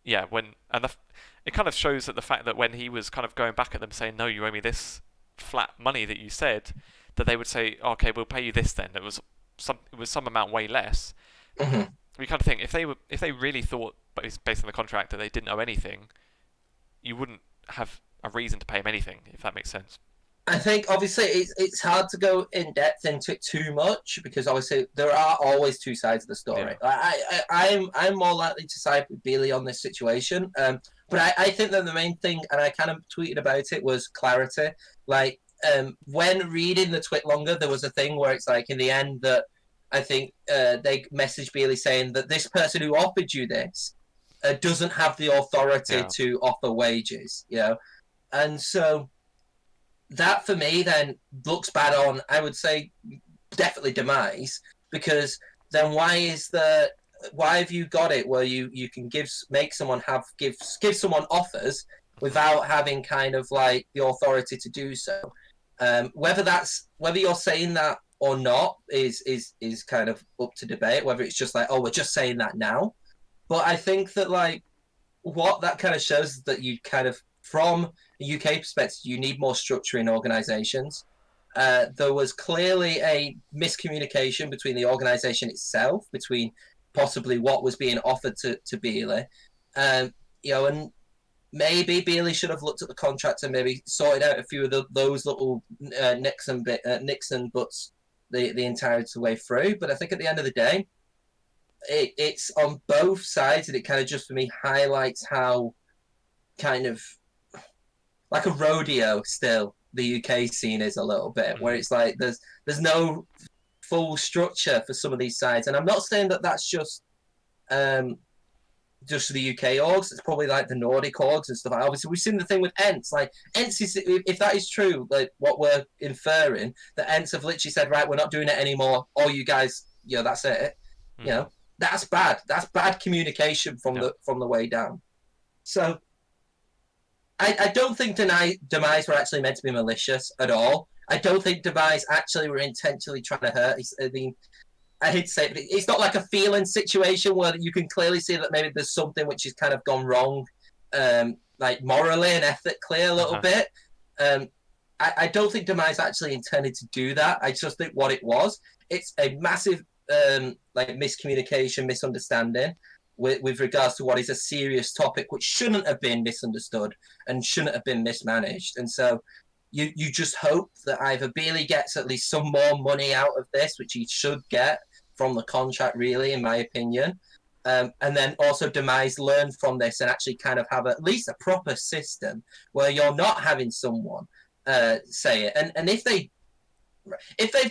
yeah, it kind of shows that the fact that when he was kind of going back at them saying, no, you owe me this flat money that you said, that they would say, okay, we'll pay you this then. It was some amount way less. Mm-hmm. We kind of think if they really thought, based on the contract, that they didn't owe anything, you wouldn't have a reason to pay him anything, if that makes sense. I think obviously it's hard to go in depth into it too much because obviously there are always two sides of the story. Yeah. I'm more likely to side with Bailey on this situation, but I think that the main thing, and I kind of tweeted about it, was clarity. Like when reading the tweet longer, there was a thing where it's like in the end that I think they messaged Bailey saying that this person who offered you this doesn't have the authority to offer wages, you know, and so. That for me then looks bad on, I would say, definitely Demise, because then why have you got it where you can give someone offers without having kind of like the authority to do so? Whether you're saying that or not is kind of up to debate. Whether it's just like, oh, we're just saying that now, but I think that like what that kind of shows is that you kind of, from a UK perspective, you need more structure in organisations. There was clearly a miscommunication between the organisation itself, between possibly what was being offered to Bailey. You know, and maybe Bailey should have looked at the contract and maybe sorted out a few of those little Nixon butts the entire way through. But I think at the end of the day, it's on both sides, and it kind of just for me highlights how kind of like a rodeo still the UK scene is a little bit, where it's like there's no full structure for some of these sides. And I'm not saying that that's just the UK orgs. It's probably like the Nordic orgs and stuff. Obviously, we've seen the thing with Ents. Like Ents is, if that is true, like what we're inferring, that Ents have literally said, right, we're not doing it anymore. All you guys, you know, that's it. You know, that's bad. That's bad communication from the way down. So. I don't think Demise were actually meant to be malicious at all. I don't think Demise actually were intentionally trying to hurt. I mean, I hate to say it, but it's not like a feeling situation where you can clearly see that maybe there's something which has kind of gone wrong, like morally and ethically a little bit. I don't think Demise actually intended to do that. I just think what it was, it's a massive like miscommunication, misunderstanding. With regards to what is a serious topic, which shouldn't have been misunderstood and shouldn't have been mismanaged. And so you just hope that either Bailey gets at least some more money out of this, which he should get from the contract, really, in my opinion. And then also Demise learn from this and actually kind of have at least a proper system where you're not having someone say it. And if they've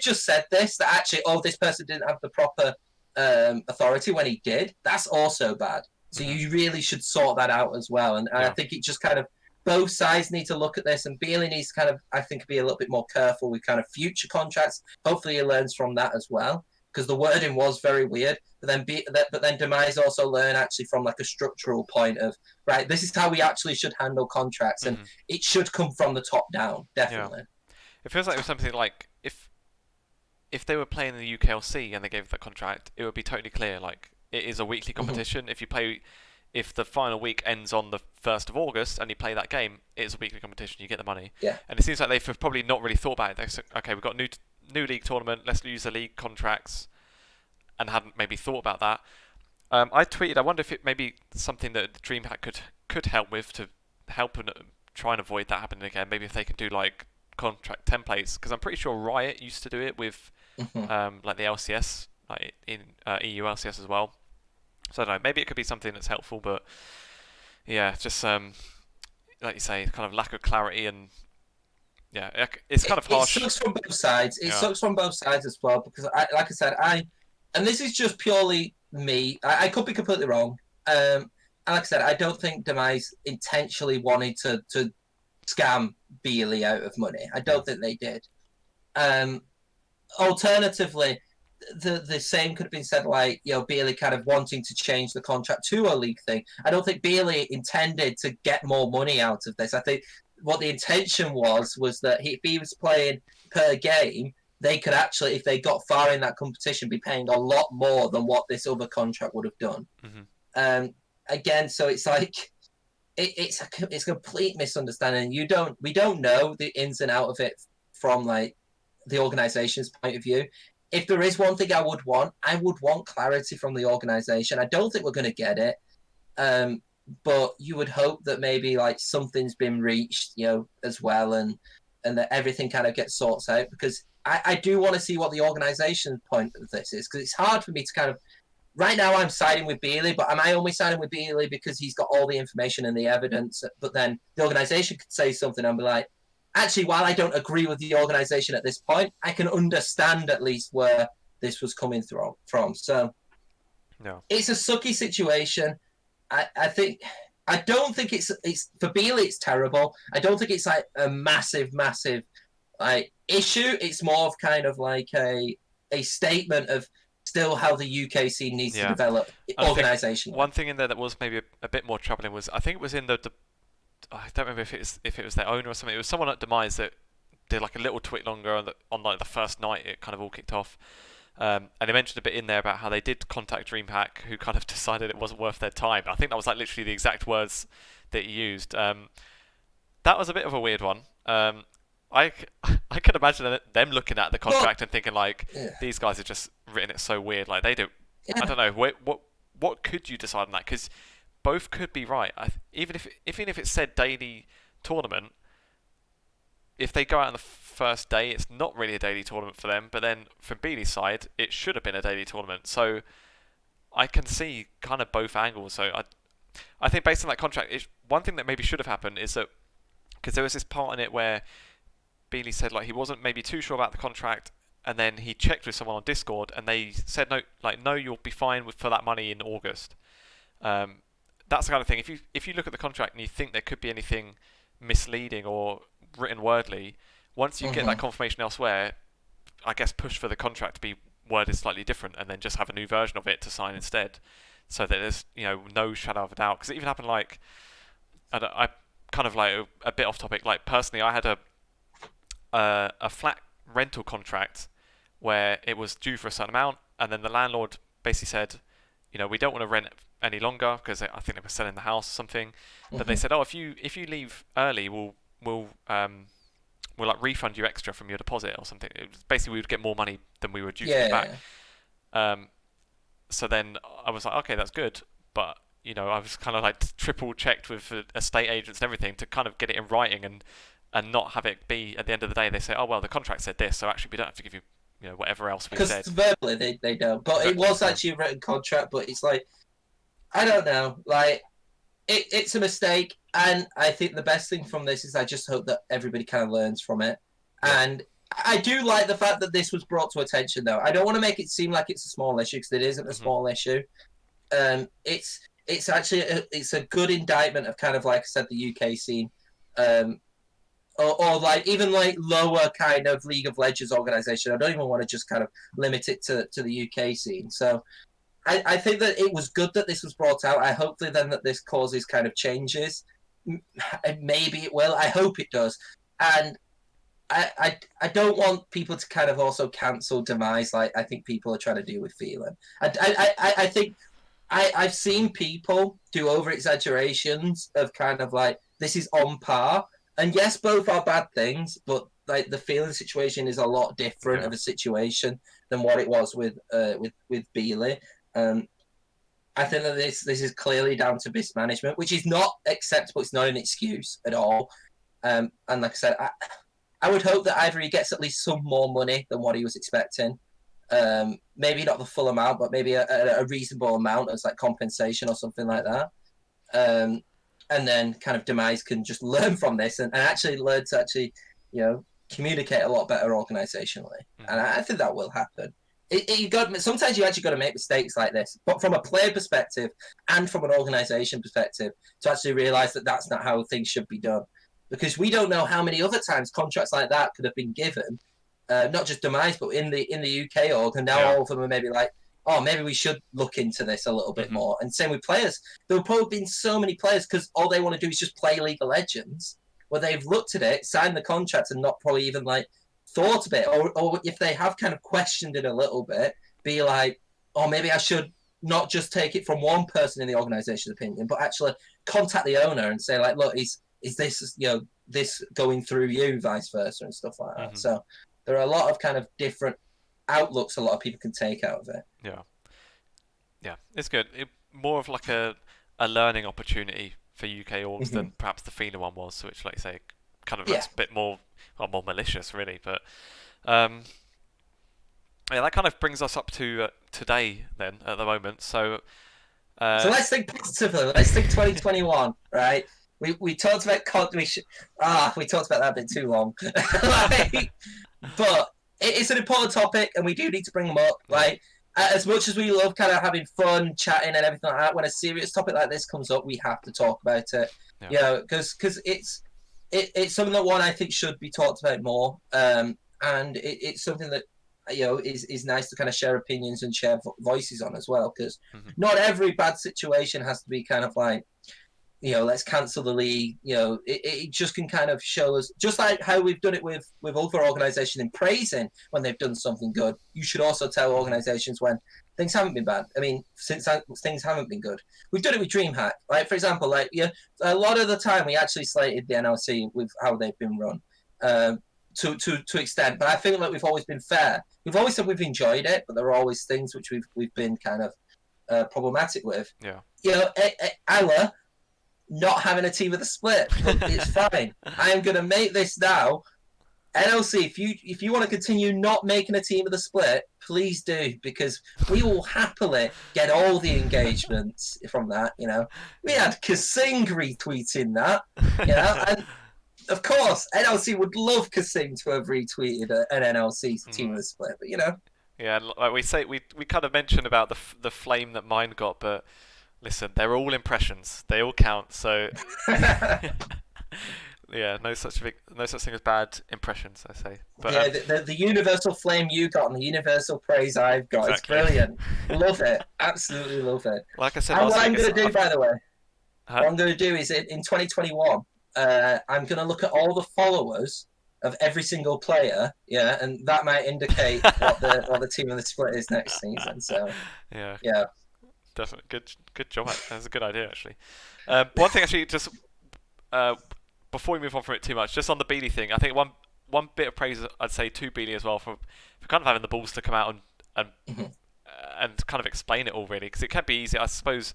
just said this, that actually, oh, this person didn't have the proper authority when he did, that's also bad. So you really should sort that out as well. And I think it just kind of, both sides need to look at this, and Bailey needs to kind of, I think, be a little bit more careful with kind of future contracts. Hopefully he learns from that as well, because the wording was very weird. But then Demise also learn actually from like a structural point of, right, this is how we actually should handle contracts, and it should come from the top down, definitely. It feels like it was something like if they were playing in the UKLC and they gave that contract, it would be totally clear. Like, it is a weekly competition. If the final week ends on the 1st of August and you play that game, it's a weekly competition. You get the money. Yeah. And it seems like they've probably not really thought about it. They said, okay, we've got new league tournament. Let's use the league contracts, and hadn't maybe thought about that. I tweeted, I wonder if it may be something that Dreamhack could help with to help and try and avoid that happening again. Maybe if they could do like contract templates, because I'm pretty sure Riot used to do it with like the LCS, like in EU LCS as well. So I don't know, maybe it could be something that's helpful, but yeah, just like you say, kind of lack of clarity, and yeah, it's kind of harsh. It sucks from both sides. It sucks from both sides as well, because like I said, and this is just purely me. I could be completely wrong. And like I said, I don't think Demise intentionally wanted to scam Bailey out of money. I don't think they did. Alternatively, the same could have been said, like, you know, Bailey kind of wanting to change the contract to a league thing. I don't think Bailey intended to get more money out of this. I think what the intention was that if he was playing per game, they could actually, if they got far in that competition, be paying a lot more than what this other contract would have done. Again, so it's like it's a complete misunderstanding. We don't know the ins and out of it from like the organization's point of view. If there is one thing I would want clarity from the organization. I don't think we're going to get it, but you would hope that maybe like something's been reached, as well, and that everything kind of gets sorted out, because I do want to see what the organization's point of this is, because it's hard for me to kind of. Right now, I'm siding with Bealey, but am I only siding with Bealey because he's got all the information and the evidence? But then the organization could say something and be like, actually, while I don't agree with the organization at this point, I can understand at least where this was coming from. So It's a sucky situation. I don't think it's for Bealey, it's terrible. I don't think it's like a massive like issue. It's more of kind of like a statement of still how the UK scene needs to develop organisation. One thing in there that was maybe a bit more troubling was, I think it was in the I don't remember if it was their owner or something. It was someone at Demise that did like a little tweet longer on like the first night it kind of all kicked off, and they mentioned a bit in there about how they did contact Dreamhack, who kind of decided it wasn't worth their time. I think that was like literally the exact words that he used. That was a bit of a weird one. I can imagine them looking at the contract and thinking like, these guys have just written it so weird. Like they do. I don't know. What could you decide on that? Because both could be right. Even if it said daily tournament, if they go out on the first day, it's not really a daily tournament for them. But then from Bealey's side, it should have been a daily tournament. So I can see kind of both angles. So I think based on that contract, one thing that maybe should have happened is that, because there was this part in it where Bealey said like he wasn't maybe too sure about the contract, and then he checked with someone on Discord, and they said no, you'll be fine for that money in August. That's the kind of thing. If you look at the contract and you think there could be anything misleading or written wordly, once you get that confirmation elsewhere, I guess push for the contract to be worded slightly different, and then just have a new version of it to sign instead, so that there's no shadow of a doubt. Because it even happened like, I kind of like a bit off topic. Like personally, I had a flat rental contract where it was due for a certain amount, and then the landlord basically said, we don't want to rent any longer, because I think they were selling the house or something. But they said, if you leave early, we'll like refund you extra from your deposit or something. It was basically, we would get more money than we were due to get back. So then I was like, okay, that's good, but I was kind of like triple checked with estate agents and everything to kind of get it in writing and not have it be at the end of the day they say, oh well, the contract said this, so actually we don't have to give you whatever else we said. Because verbally they don't, but it was actually a written contract. But it's like, I don't know, like it's a mistake, and I think the best thing from this is I just hope that everybody kind of learns from it. And I do like the fact that this was brought to attention, though. I don't want to make it seem like it's a small issue, because it isn't a small issue. It's actually it's a good indictment of kind of, like I said, the UK scene. Or like even like lower kind of League of Legends organization. I don't even want to just kind of limit it to the UK scene. So I think that it was good that this was brought out. I hope then that this causes kind of changes. Maybe it will. I hope it does. And I don't want people to kind of also cancel Demise like I think people are trying to do with Phelan. I think I've seen people do over exaggerations of kind of like, this is on par. And yes, both are bad things, but like the Phelan situation is a lot different of a situation than what it was with Bealey. I think that this is clearly down to mismanagement, which is not acceptable. It's not an excuse at all. And like I said, I would hope that either he gets at least some more money than what he was expecting. Maybe not the full amount, but maybe a reasonable amount as like compensation or something like that. And then kind of Demise can just learn from this and actually learn to actually, communicate a lot better organisationally. And I think that will happen. Sometimes you actually got to make mistakes like this, but from a player perspective and from an organisation perspective, to actually realise that that's not how things should be done. Because we don't know how many other times contracts like that could have been given, not just Demise, but in the UK org, and now all of them are maybe like, oh, maybe we should look into this a little bit more. And same with players. There have probably been so many players because all they want to do is just play League of Legends, where they've looked at it, signed the contract, and not probably even like thought a bit, or if they have kind of questioned it a little bit, be like, oh, maybe I should not just take it from one person in the organization's opinion, but actually contact the owner and say, like, look, is this, this going through you, vice versa, and stuff like that. So there are a lot of kind of different outlooks a lot of people can take out of it. Yeah, it's good. More of like a learning opportunity for UK orgs than perhaps the FINA one was, which, like you say, kind of looks a bit more malicious, really. But yeah, that kind of brings us up to today then, at the moment. So let's think positively. Let's think 2021, right? We talked about we talked about that a bit too long. But it's an important topic, and we do need to bring them up. Like, as much as we love kind of having fun, chatting, and everything like that, when a serious topic like this comes up, we have to talk about it. Because it's something that I think should be talked about more. And it's something that is nice to kind of share opinions and share voices on as well. Because not every bad situation has to be kind of like, let's cancel the league. It just can kind of show us, just like how we've done it with other organisations in praising when they've done something good. You should also tell organisations when things haven't been bad. I mean, since things haven't been good. We've done it with Dreamhack. Like, for example, a lot of the time we actually slated the NLC with how they've been run to extent. But I think that we've always been fair. We've always said we've enjoyed it, but there are always things which we've been kind of problematic with. Ella not having a team of the split. It's fine. I am going to make this now. NLC, if you want to continue not making a team of the split, please do, because we will happily get all the engagements from that. We had Kasing retweeting that. And of course, NLC would love Kasing to have retweeted an NLC team of the split, but Yeah, like we say, we kind of mentioned about the flame that mine got, but listen, they're all impressions. They all count. So yeah, no such thing as bad impressions, I say. But yeah, the universal flame you got and the universal praise I've got. Exactly. It's brilliant. Love it. Absolutely love it. Like I said, and what I'm going to do, by the way, what I'm going to do is in 2021, I'm going to look at all the followers of every single player, and that might indicate what the team of the split is next season. So yeah. Definitely, good job. That's a good idea, actually. One thing, actually, just before we move on from it too much, just on the Beanie thing, I think one bit of praise I'd say to Beanie as well for kind of having the balls to come out and kind of explain it all, really, because it can be easy, I suppose.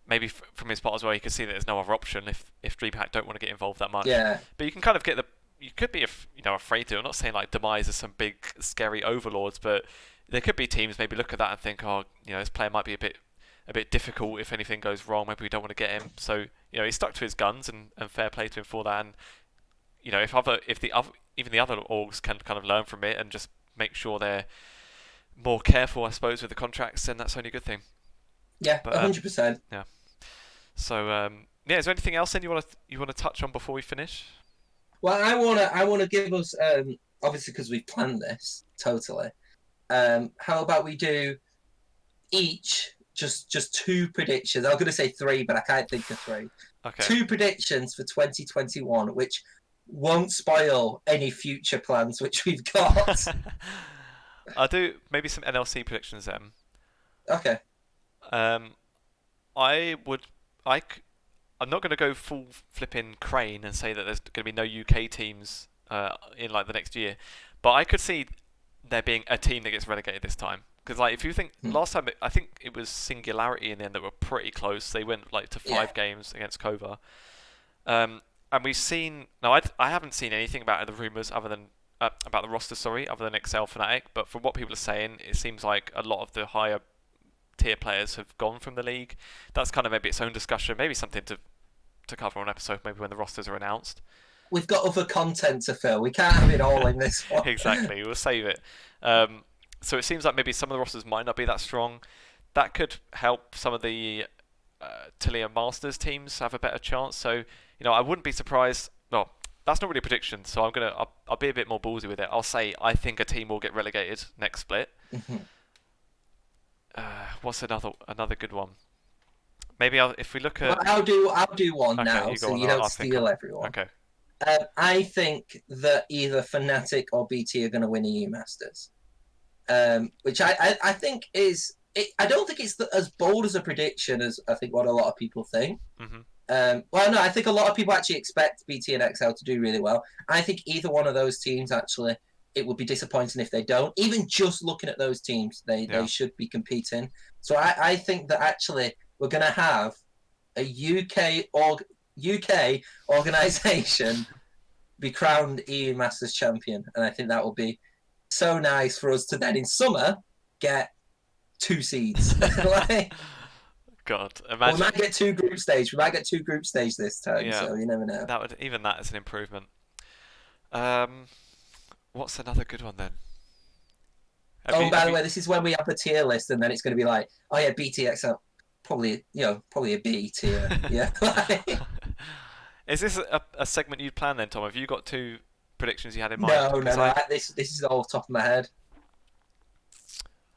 Maybe from his part as well, you can see that there's no other option if Dreamhack don't want to get involved that much. Yeah. But you can kind of you could be afraid to. I'm not saying like Demise is some big scary overlords, but there could be teams maybe look at that and think, oh, this player might be a bit difficult if anything goes wrong. Maybe we don't want to get him. So he stuck to his guns, and fair play to him for that. And even the other orgs can kind of learn from it and just make sure they're more careful, I suppose, with the contracts, then that's only a good thing. Yeah, 100%. Yeah. So is there anything else then you want to touch on before we finish? Well, I wanna give us obviously, because we've planned this totally. How about we do each just two predictions? I was going to say three, but I can't think of three. Okay. 2 predictions for 2021, which won't spoil any future plans which we've got. I'll do maybe some NLC predictions then. Okay. I'm not going to go full flipping crane and say that there's going to be no UK teams in like the next year, but I could see there being a team that gets relegated this time. Because like if you think last time, I think it was Singularity in the end that were pretty close. They went like to 5 games against Kova, and we've seen. No, I haven't seen anything about the rumours other than about the roster. Sorry, other than Excel Fnatic. But from what people are saying, it seems like a lot of the higher tier players have gone from the league. That's kind of maybe its own discussion. Maybe something to cover on an episode. Maybe when the rosters are announced. We've got other content to fill. We can't have it all in this one. Exactly. We'll save it. So it seems like maybe some of the rosters might not be that strong. That could help some of the UKEL Masters teams have a better chance. So I wouldn't be surprised. Well, that's not really a prediction. So I'll be a bit more ballsy with it. I'll say I think a team will get relegated next split. What's another good one? Maybe if we look at. Well, I'll do one now, so you don't steal everyone. Okay. I think that either Fnatic or BT are going to win EU Masters, which I think is. I don't think it's as bold as a prediction as I think what a lot of people think. Hmm. Well, no, I think a lot of people actually expect BT and XL to do really well. I think either one of those teams actually, it would be disappointing if they don't. Even just looking at those teams, they should be competing. So I think that actually we're going to have a UK organisation be crowned EU Masters champion, and I think that will be so nice for us to then in summer get 2 seeds. Like, God, or we imagine. might get 2 group stage. We might get 2 group stage this time, Yeah, so you never know. that is an improvement. Um, what's another good one then? Oh, and by Have the you? way, this is when we have the tier list, and then it's going to be like, oh yeah, BTXL, probably a B tier. Yeah. Is this a segment you'd planned then, Tom? Have you got two predictions you had in mind? No, no, Because no. This is all top of my head.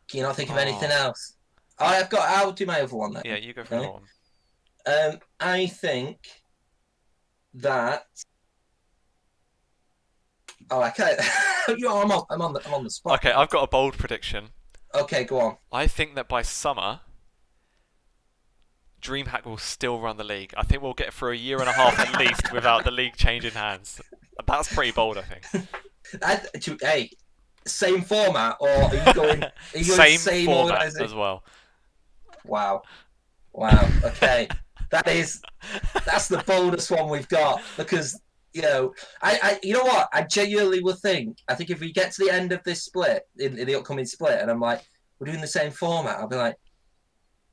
Can you not think of anything oh else? Oh, I'll do my other one then. yeah, you go for Okay. another one. I think that. Oh, I can't. I'm on the spot. Okay, I've got a bold prediction. Okay, go on. I think that by summer, Dreamhack will still run the league. I think we'll get through a year and a half at least without the league changing hands. That's pretty bold, I think. Hey, same format, or are you going? Are you going Same same format organization? as well. Wow. Okay, that's the boldest one we've got because you know what? I genuinely will think. I think if we get to the end of this split in the upcoming split, and I'm like, we're doing the same format, I'll be like,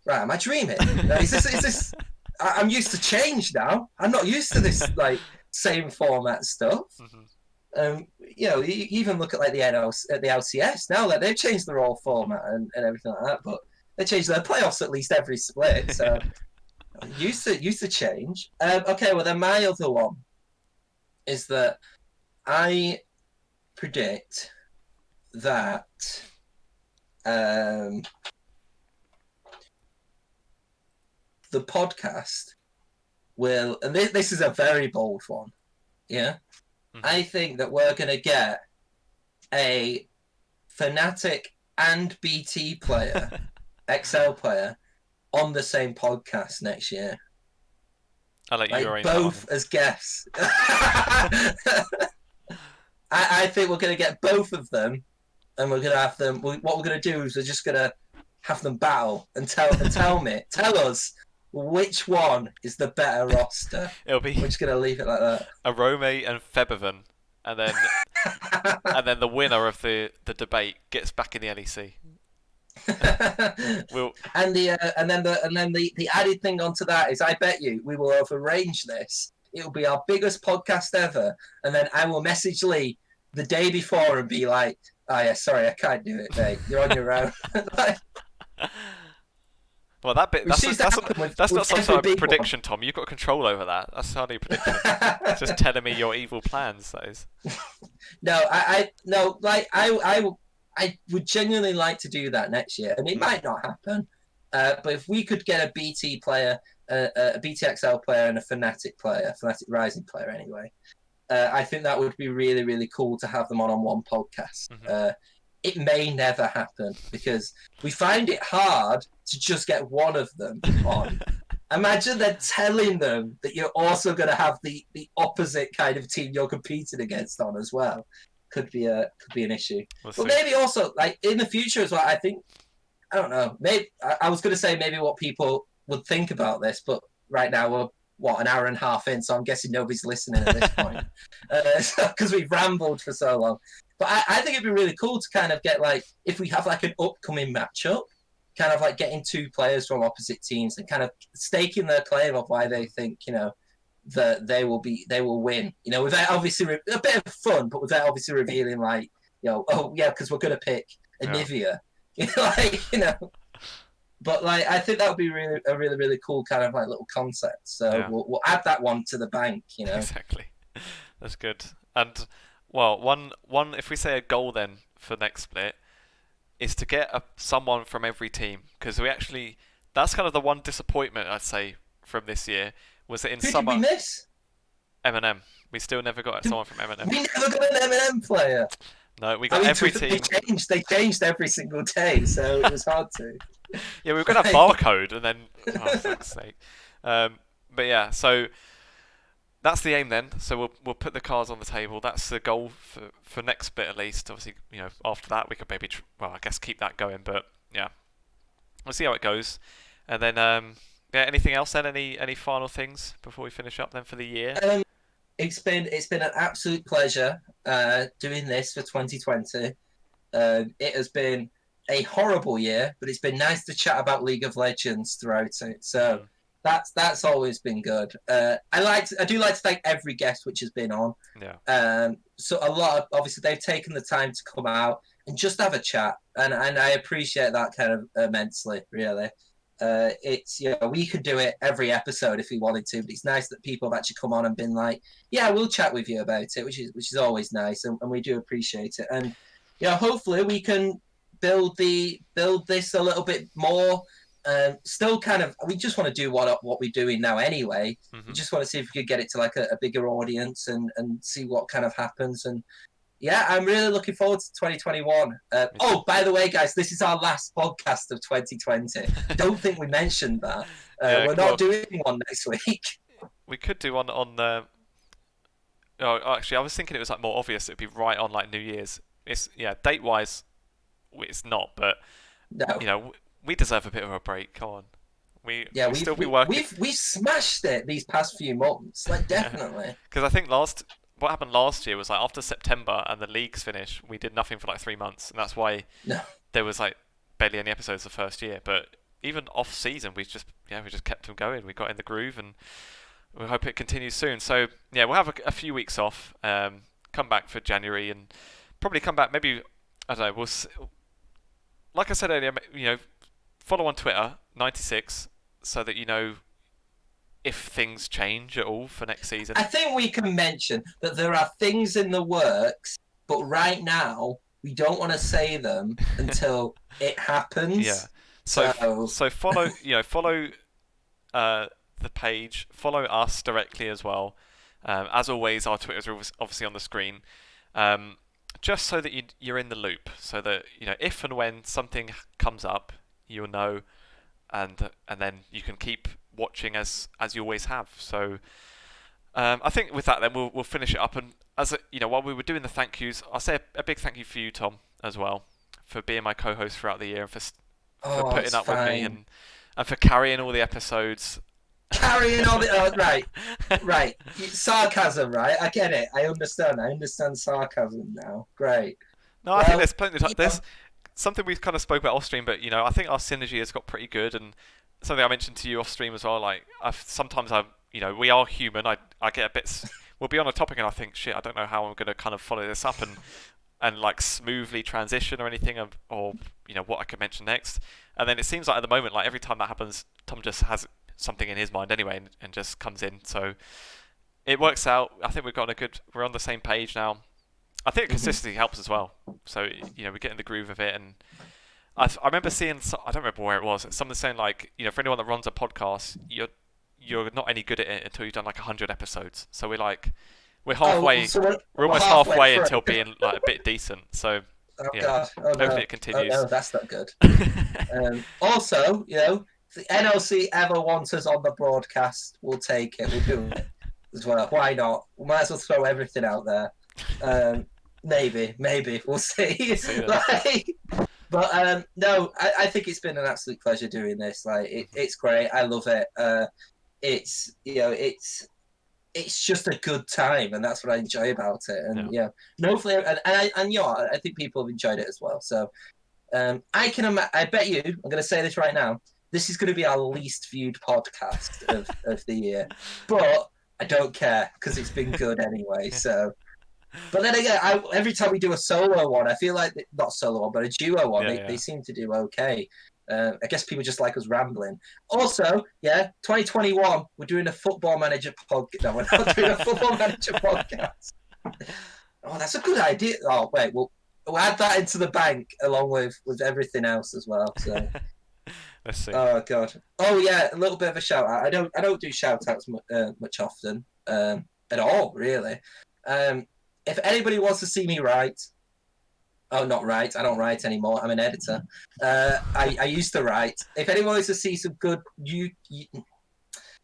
right, am I dreaming? Is this? I'm used to change now. I'm not used to this like same format stuff. Hmm. You even look at like the LCS now that they've changed their whole format and everything like that, but they change their playoffs at least every split. So used to change. Okay, well then my other one is that I predict that the podcast will, and this is a very bold one, yeah. Mhm. I think that we're going to get a Fnatic and BT player, XL player, on the same podcast next year. I'll let you Like arrange that one. both as guests. I think we're going to get both of them, and we're going to have them. What we're going to do is we're just going to have them battle and tell us which one is the better roster. It'll be We're just going to leave it like that. Arome and Febevan, and then the winner of the debate gets back in the LEC. We'll and then the added thing onto that is I bet you we will have arranged this. It will be our biggest podcast ever, and then I will message Lee the day before and be like, "Oh yeah, sorry, I can't do it, mate. You're on your own." well, that bit Which seems to happen with that's not some every sort of big one. prediction, Tom. You've got control over that. That's hardly a prediction. It's just telling me your evil plans. That is. No, I would genuinely like to do that next year, and it might not happen. But if we could get a BT player, a BTXL player, and a Fnatic player, Fnatic Rising player, anyway, I think that would be really, really cool to have them on one podcast. Mhm. It may never happen because we find it hard to just get one of them on. Imagine then telling them that you're also going to have the opposite kind of team you're competing against on as well. Could be an issue. We'll But see. maybe also like in the future as well. I think I don't know. Maybe I was going to say maybe what people would think about this, but right now we're an hour and a half in, so I'm guessing nobody's listening at this point because we've rambled for so long. But I think it'd be really cool to kind of get like if we have like an upcoming matchup, kind of like getting 2 players from opposite teams and kind of staking their claim of why they think that they will win. Without obviously a bit of fun, but without obviously revealing like oh yeah, because we're gonna pick Anivia. But like I think that would be a really really cool kind of like little concept. So Yeah. we'll add that one to the bank. Exactly. That's good. And well, one if we say a goal then for next split is to get someone from every team because that's kind of the one disappointment I'd say from this year was that in Who did summer we miss? M&M. We still never got someone from M&M. We never got an M&M player. No, we I got mean, every team. they changed every single day, so it was hard to. Yeah, we were gonna have barcode, and then oh fuck's sake. But yeah, so that's the aim then. So we'll put the cards on the table. That's the goal for next bit at least. Obviously, after that we could maybe I guess keep that going. But yeah, we'll see how it goes. And then yeah, anything else then? Any final things before we finish up then for the year? It's been an absolute pleasure doing this for 2020. It has been a horrible year, but it's been nice to chat about League of Legends throughout it. So that's always been good. I do like to thank every guest which has been on. Yeah. So a lot of, obviously they've taken the time to come out and just have a chat, and I appreciate that kind of immensely, really. It's we could do it every episode if we wanted to, but it's nice that people have actually come on and been like, yeah, we'll chat with you about it, which is always nice, and we do appreciate it. And hopefully we can build this a little bit more. Still kind of, we just want to do what we're doing now anyway. We just want to see if we could get it to like a bigger audience and see what kind of happens. And yeah, I'm really looking forward to 2021. Oh, by the way, guys, this is our last podcast of 2020. Don't think we mentioned that. We're not doing one next week. We could do one on the. Oh, actually, I was thinking it was like more obvious. It'd be right on like New Year's. It's date wise, it's not. But no, we deserve a bit of a break. Come on. We've still be working. We've smashed it these past few months, like definitely. Because I think what happened last year was like after September and the leagues finished, we did nothing for like 3 months, and that's why there was like barely any episodes the first year. But even off season, we just kept them going. We got in the groove, and we hope it continues soon. So yeah, we'll have a few weeks off. Come back for January, and probably come back maybe, I don't know. Like I said earlier, follow on Twitter 96 so that if things change at all for next season. I think we can mention that there are things in the works, but right now we don't want to say them until it happens. Yeah. So follow follow the page, follow us directly as well. As always, our Twitters are obviously on the screen. Just so that you're in the loop, so that if and when something comes up, you'll know, and then you can keep watching as you always have. So I think with that, then we'll finish it up. And while we were doing the thank yous, I'll say a big thank you for you, Tom, as well, for being my co-host throughout the year and for putting up with me and for carrying all the episodes. Carrying all the right. Sarcasm, right? I get it. I understand sarcasm now. Great. No, I think there's plenty of there's something we've kind of spoke about off stream, but I think our synergy has got pretty good, and something I mentioned to you off stream as well. Like sometimes we are human. I get a bit. We'll be on a topic and I think, shit, I don't know how I'm going to kind of follow this up and like smoothly transition or anything, or what I could mention next. And then it seems like at the moment, like every time that happens, Tom just has something in his mind anyway and just comes in. So it works out. I think we're on the same page now. I think consistency helps as well. So we get in the groove of it, and I remember seeing, I don't remember where it was, someone saying like, for anyone that runs a podcast, you're not any good at it until you've done like 100 episodes. So we're halfway. We're almost halfway until being like a bit decent. So God. Hopefully it continues. Oh no, that's not good. Also, if the NLC ever wants us on the broadcast, we'll take it. We'll do it as well. Why not? We might as well throw everything out there. Maybe we'll see. But no, I think it's been an absolute pleasure doing this. Like it's great. I love it. It's it's just a good time, and that's what I enjoy about it. And hopefully, and I think people have enjoyed it as well. So I bet you, I'm going to say this right now, this is going to be our least viewed podcast of the year, but I don't care because it's been good anyway. So. But then again, every time we do a solo one, I feel like, not solo one, but a duo one, they seem to do okay. I guess people just like us rambling. Also, 2021, we're doing a Football Manager podcast. No, we're not doing a Football Manager podcast. Oh, that's a good idea. Oh, wait, we'll add that into the bank along with everything else as well. So. Let's see. Oh, God. Oh, yeah, a little bit of a shout-out. I don't do shout-outs much often. at all, really. If anybody wants to see me write, oh, not write, I don't write anymore. I'm an editor. I used to write. If anyone wants to see some good,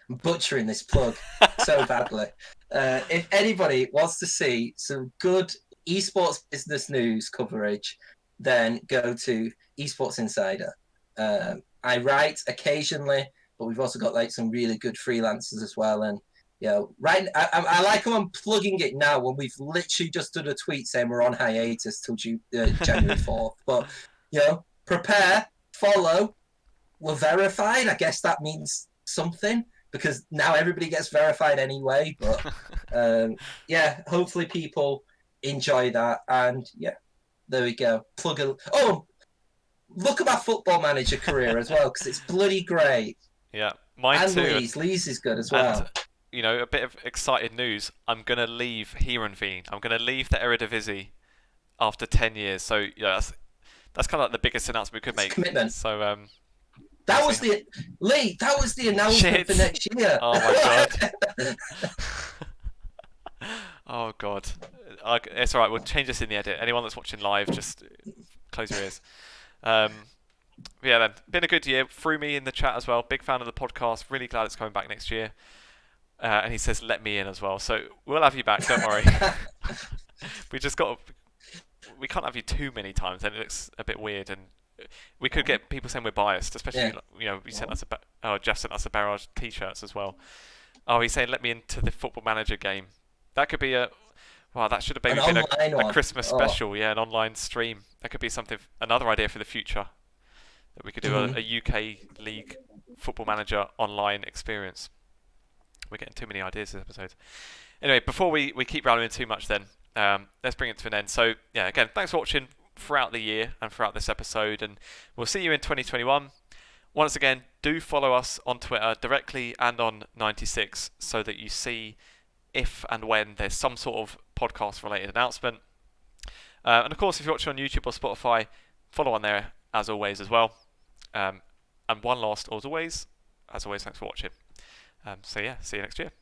I'm butchering this plug so badly. If anybody wants to see some good esports business news coverage, then go to Esports Insider. I write occasionally, but we've also got like some really good freelancers as well. And right, I like how I'm plugging it now when we've literally just done a tweet saying we're on hiatus till January 4th. But prepare, follow. We're verified. I guess that means something because now everybody gets verified anyway. But hopefully people enjoy that. And there we go. Look at my Football Manager career as well because it's bloody great. Yeah, mine and too. Lee's is good as well. And, a bit of excited news. I'm going to leave Heerenveen. I'm going to leave the Eredivisie after 10 years. So, that's kind of like the biggest announcement we could make. Commitment. So, that was the announcement for next year. Oh, my God. Oh, God. It's all right. We'll change this in the edit. Anyone that's watching live, just close your ears. Then. Been a good year. Threw me in the chat as well. Big fan of the podcast. Really glad it's coming back next year. And he says, let me in as well. So we'll have you back. Don't worry. We can't have you too many times. Then it looks a bit weird. And we could get people saying we're biased, especially, Jeff sent us a barrage of t-shirts as well. Oh, he's saying, let me into the Football Manager game. That could be that should have maybe been a Christmas special. Yeah, an online stream. That could be another idea for the future. That we could do a UK League Football Manager online experience. We're getting too many ideas this episode. Anyway, before we keep rambling too much then, let's bring it to an end. So, again, thanks for watching throughout the year and throughout this episode, and we'll see you in 2021. Once again, do follow us on Twitter directly and on 96 so that you see if and when there's some sort of podcast-related announcement. And of course, if you're watching on YouTube or Spotify, follow on there as always as well. And one last, as always, thanks for watching. See you next year.